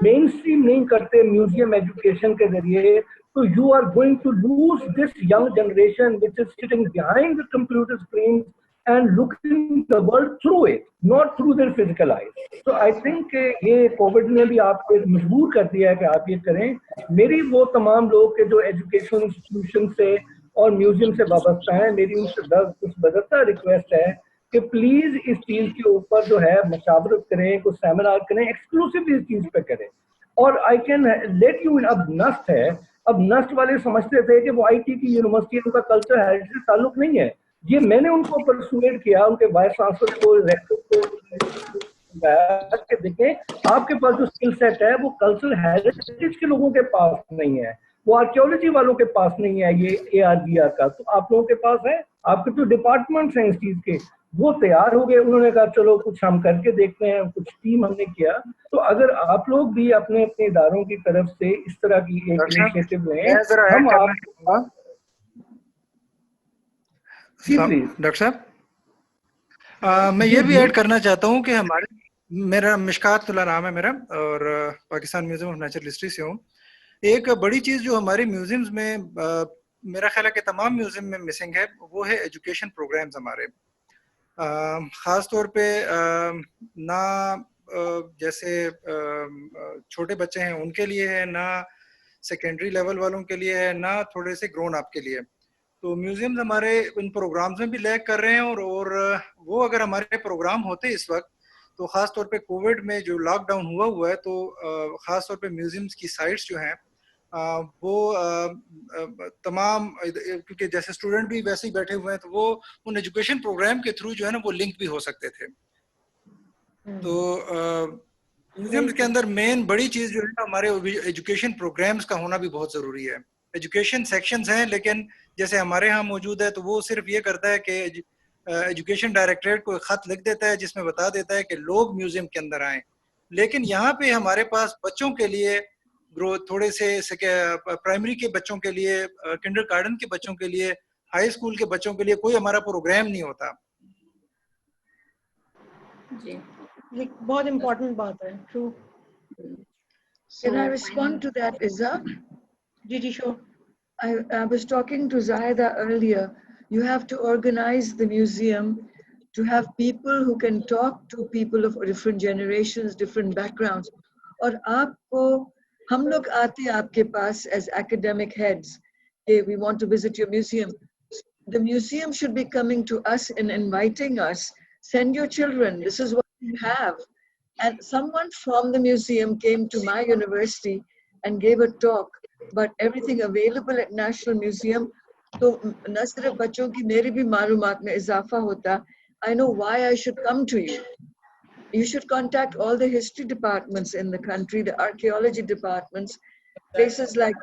मेन स्ट्रीम नहीं करते म्यूजियम एजुकेशन के जरिए, तो you are going to lose this young generation which is sitting behind the computer screen and looking the world through it, not through their physical eyes. So I think ये Covid ने भी आपको मजबूर कर दिया है कि आप ये करें। मेरी वो तमाम लोग के जो एजुकेशन इंस्टीट्यूशन से और म्यूजियम से वाबस्ता है, मेरी उनसे कुछ बदलता रिक्वेस्ट है कि प्लीज इस चीज के ऊपर जो है मशावरत करें, कुछ सेमिनार करें, एक्सक्लूसिव इस चीज पे करें। और I can let you in, अब नस्ट है, अब नस्ट वाले समझते थे कि वो IT की यूनिवर्सिटी, उनका कल्चर हेरिटेज से ताल्लुक नहीं है। ये मैंने उनको परसुएड किया, उनके वाइस चांसलर को, रेक्टर को, कि देखें आपके पास जो स्किल सेट है वो कल्चरल हेरिटेज के लोगों के पास नहीं है, वो आर्कियोलॉजी वालों के पास नहीं है ये AR VR का, तो आप लोगों के पास है। आपके जो डिपार्टमेंट्स हैं इस चीज के वो तैयार हो गए, उन्होंने कहा चलो कुछ हम करके देखते हैं, कुछ टीम हमने किया। तो अगर आप लोग भी अपने अपने इदारों की तरफ से इस तरह की एक इनिशिएटिव लें, हम आप डॉक्टर साहब मैं ये भी ऐड करना चाहता हूँ कि मेरा मिशकातुल्लाह नाम है मेरा, और Pakistan museum of natural history से हूँ। एक बड़ी चीज़ जो हमारे म्यूजियम्स में मेरा ख्याल है कि तमाम म्यूजियम में मिसिंग है, वो है एजुकेशन प्रोग्राम्स हमारे। ख़ास तौर पे ना जैसे छोटे बच्चे हैं उनके लिए है, ना सेकेंडरी लेवल वालों के लिए है, ना थोड़े से ग्रोन अप के लिए। तो म्यूजियम्स हमारे इन प्रोग्राम्स में भी लैग कर रहे हैं, और वो अगर हमारे प्रोग्राम होते इस वक्त, तो ख़ास तौर पे कोविड में जो लॉकडाउन हुआ है, तो ख़ास तौर पे म्यूजियम्स की साइट्स जो हैं वो तमाम, क्योंकि जैसे स्टूडेंट भी वैसे ही बैठे हुए हैं, तो वो उन एजुकेशन प्रोग्राम के थ्रू जो है ना वो लिंक भी हो सकते थे। तो म्यूजियम्स के अंदर मेन बड़ी चीज जो है ना, हमारे एजुकेशन प्रोग्राम्स का होना भी बहुत जरूरी है। एजुकेशन सेक्शंस हैं, लेकिन जैसे हमारे यहाँ मौजूद है तो वो सिर्फ ये करता है कि एजुकेशन डायरेक्टरेट को खत लिख देता है जिसमें बता देता है कि लोग म्यूजियम के अंदर आएं। लेकिन यहाँ पे हमारे पास बच्चों के लिए ग्रोथ, थोड़े से प्राइमरी के बच्चों के लिए, किंडरगार्टन के बच्चों के लिए, हाई स्कूल के बच्चों के लिए कोई हमारा प्रोग्राम नहीं होता। जी, ये बहुत इम्पोर्टेंट बात है, true. Can I respond to that, Iza? जी, sure. I was talking to Zahida earlier. You have to organize the museum to have people who can talk to people of different generations, different backgrounds. और आपको हम लोग आते हैं आपके पास as academic heads. Hey, we want to visit your museum. The museum should be coming to us and inviting us. Send your children. This is what we have. And someone from the museum came to my university and gave a talk about everything available at National Museum. तो न सिर्फ बच्चों की मेरी भी मालूमात में इजाफा होता. I know why I should come to you. You should contact all the history departments in the country, the archaeology departments, places like,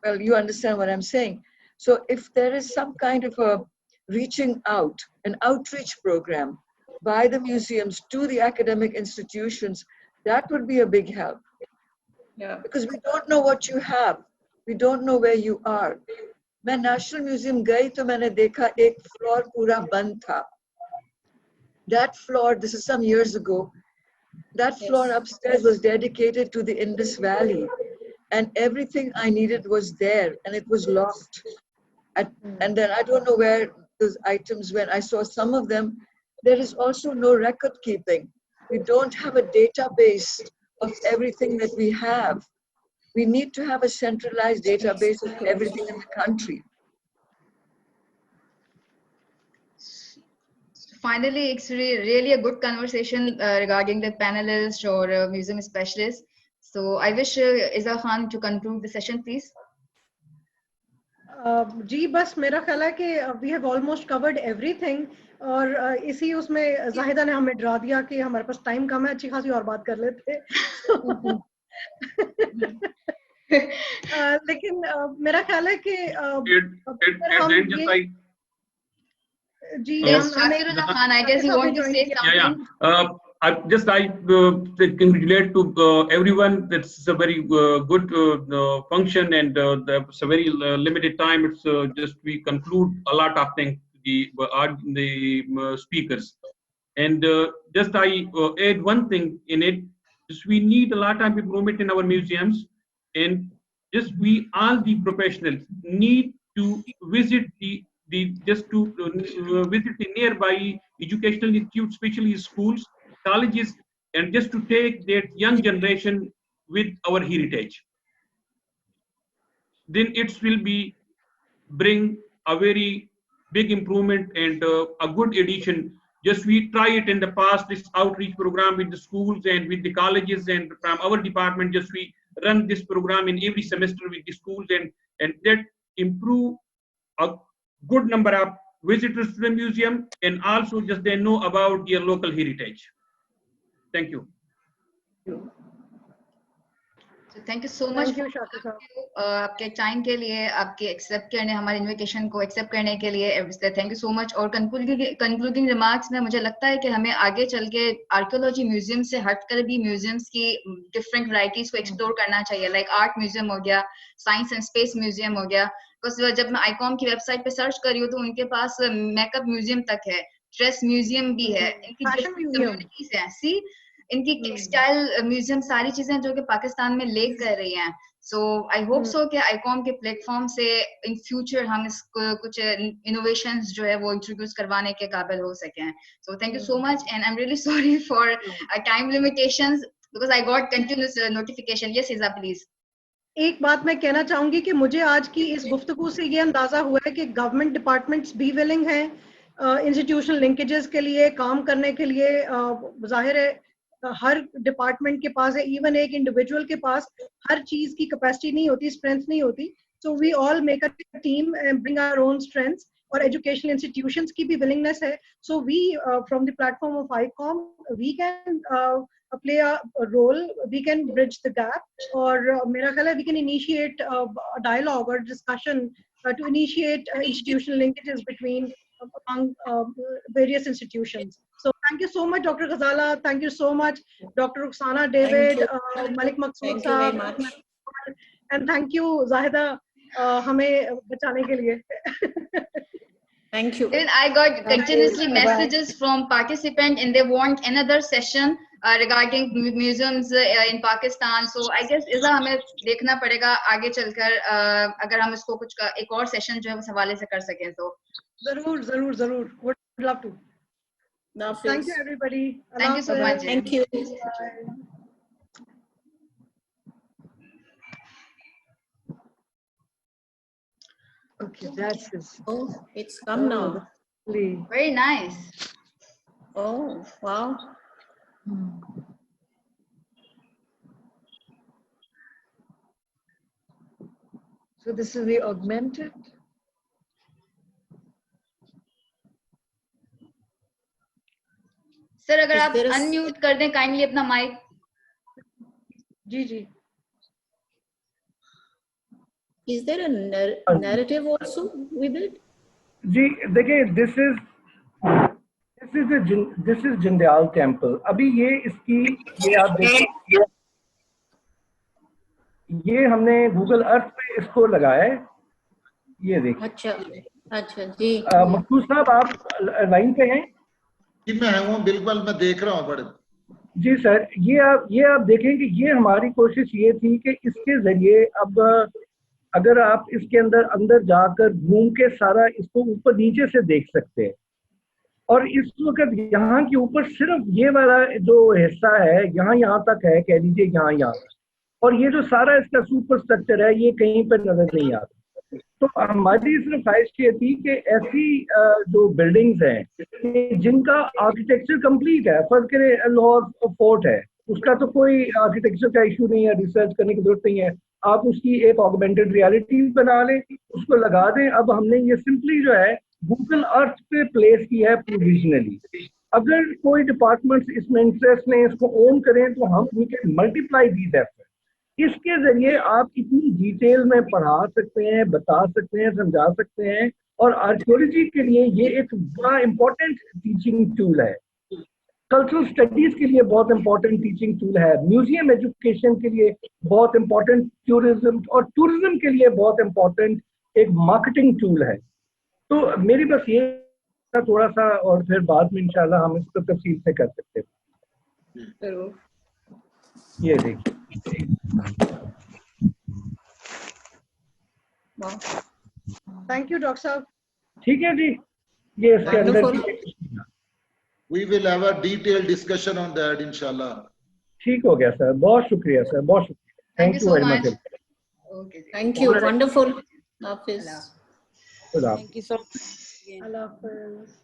well, you understand what I'm saying. So if there is some kind of a reaching out, an outreach program by the museums to the academic institutions, that would be a big help. yeah. Because we don't know what you have. We don't know where you are. मैं national museum गई तो मैंने देखा एक floor पूरा बंद था. That floor, this is some years ago, that floor upstairs was dedicated to the Indus Valley, and everything I needed was there, and it was locked. And then I don't know where those items went. I saw some of them. There is also no record keeping. We don't have a database of everything that we have. We need to have a centralized database of everything in the country. Finally, it's really a good conversation regarding the panelists or museum specialists. So I wish Iza Khan to conclude the session, please. जी बस मेरा ख्याल है कि we have almost covered everything और इसी उसमें जाहिदा ने हमें डरा दिया कि हमारे पास टाइम कम है, अच्छी खासी और बात कर लेते. लेकिन मेरा ख्याल है कि Yes, Shakirullah Khan, I guess you want to say something. I congratulate to everyone. It's a very good function, and it's a very limited time. It's just we conclude a lot of things the speakers, and just I add one thing in it. Just we need a lot of improvement in our museums, and just we all the professionals need to visit visit the nearby educational institutes, especially schools, colleges, and just to take that young generation with our heritage. Then it will be bring a very big improvement and a good addition. Just we try it in the past, this outreach program with the schools and with the colleges, and from our department, just we run this program in every semester with the schools, and that improve a good number of visitors to the museum, and also just they know about their local heritage. Thank you. So thank you so much. आपके time के लिए, आपके accept करने, हमारे invitation को accept करने के लिए थैंक यू सो मच. और कंक्लूडिंग रिमार्क्स में मुझे लगता है कि हमें आगे चल के आर्कियोलॉजी म्यूजियम से हटकर भी म्यूजियम्स की डिफरेंट वैरायटीज को एक्सप्लोर करना चाहिए. लाइक आर्ट म्यूजियम हो गया, साइंस एंड स्पेस म्यूजियम हो गया. बिकॉज जब मैं आईकॉम की वेबसाइट पे सर्च कर रही हूँ तो उनके पास मेकअप म्यूजियम तक है, ड्रेस म्यूजियम भी है, इनकी कम्युनिटीज है, सी इनकी टेक्सटाइल म्यूजियम, सारी चीजें जो कि पाकिस्तान में लेक कर रही हैं. सो आई होप सो कि आईकॉम के प्लेटफॉर्म से इन फ्यूचर हम इसको कुछ इनोवेशंस जो है वो इंट्रोड्यूस करवाने के काबिल हो सकें. So thank you so much, and I am really sorry for time limitations because I got continuous notification. Yes Iza please. एक बात मैं कहना चाहूंगी कि मुझे आज की इस गुफ्तगू से ये अंदाजा हुआ है कि गवर्नमेंट डिपार्टमेंट्स भी विलिंग हैं इंस्टीट्यूशनल लिंकेजेस के लिए काम करने के लिए. जाहिर है हर डिपार्टमेंट के पास है, इवन एक इंडिविजुअल के पास हर चीज की कैपेसिटी नहीं होती, स्ट्रेंथ नहीं होती. So we all make a team and bring our own strengths, और एजुकेशनल इंस्टीट्यूशंस की भी विलिंगनेस है. So we from the platform of ICOM we can play a role. We can bridge the gap, or मेरा ख्याल है we can initiate a dialogue or discussion to initiate institutional linkages between among various institutions. So thank you so much, Dr. Ghazala. Thank you so much, Dr. Rukhsana David, Malik Maqsood Thank you very Saab, much. and thank you, Zahida, हमें बचाने के लिए. Thank you. Then I got continuously Bye-bye. messages from participants, and they want another session regarding museums in Pakistan. So I guess इज़ा हमें देखना पड़ेगा आगे चलकर अगर हम इसको कुछ एक और सेशन जो है उस हवाले से कर सकें तो. जरूर. Would love to. Thank you, everybody. Thank you so much. Thank you. Bye. Okay, that's it. Oh, it's come now. Lovely. Very nice. Oh, wow. So this is the augmented. Sir अगर Is आप there a- unmute कर दें kindly अपना mic. जी. Is there a narrative also with it? जी देखिए this is Jandial temple. अभी ये इसकी ये आप देखिए ये हमने गूगल अर्थ पे इसको लगाया है. ये देखिए. अच्छा जी. मकसूद साहब आप लाइन पे हैं? जी मैं हूँ, बिल्कुल मैं देख रहा हूँ बड़े. जी सर, ये आप देखें कि ये हमारी कोशिश ये थी कि इसके जरिए अब अगर आप इसके अंदर जाकर घूम के सारा इसको ऊपर नीचे से देख सकते हैं. और इस वक्त यहाँ के ऊपर सिर्फ ये वाला जो हिस्सा है यहाँ तक है, कह लीजिए यहाँ, और ये जो सारा इसका सुपर स्ट्रक्चर है ये कहीं पर नजर नहीं आता. तो हमारी सिर्फ ख्वाहिश ये थी कि ऐसी जो बिल्डिंग्स हैं जिनका आर्किटेक्चर कंप्लीट है, फर्ज करें लाहौर फोर्ट है, उसका तो कोई आर्किटेक्चर का इशू नहीं है, रिसर्च करने की जरूरत नहीं है. आप उसकी एक ऑगमेंटेड रियलिटी बना लें, उसको लगा दें. अब हमने ये सिंपली जो है गूगल अर्थ पे प्लेस की है प्रोविजनली. अगर कोई डिपार्टमेंट इसमें इंटरेस्ट लें, इसको ओन करें, तो हम we can multiply these effort. इसके जरिए आप इतनी डिटेल में पढ़ा सकते हैं, बता सकते हैं, समझा सकते हैं. और आर्कियोलॉजी के लिए ये एक बड़ा इंपॉर्टेंट टीचिंग टूल है. कल्चरल स्टडीज के लिए बहुत इंपॉर्टेंट टीचिंग टूल है. म्यूजियम एजुकेशन के लिए बहुत इंपॉर्टेंट, टूरिज्म के लिए बहुत इंपॉर्टेंट एक मार्केटिंग टूल है. तो मेरी बस ये थोड़ा सा, और फिर बाद में इंशाल्लाह हम इसको तफसील से कर सकते हैं. ये देखिए. Thank you, Dr. Saab. ठीक है जी. ये इसके अंदर We will have a detailed discussion on that, inshallah. ठीक हो गया सर. बहुत शुक्रिया सर, बहुत शुक्रिया. Thank thank you you so very much. Much. Okay. Thank you. Wonderful. Hafiz. खुदा. Thank you so much. Allah Hafiz.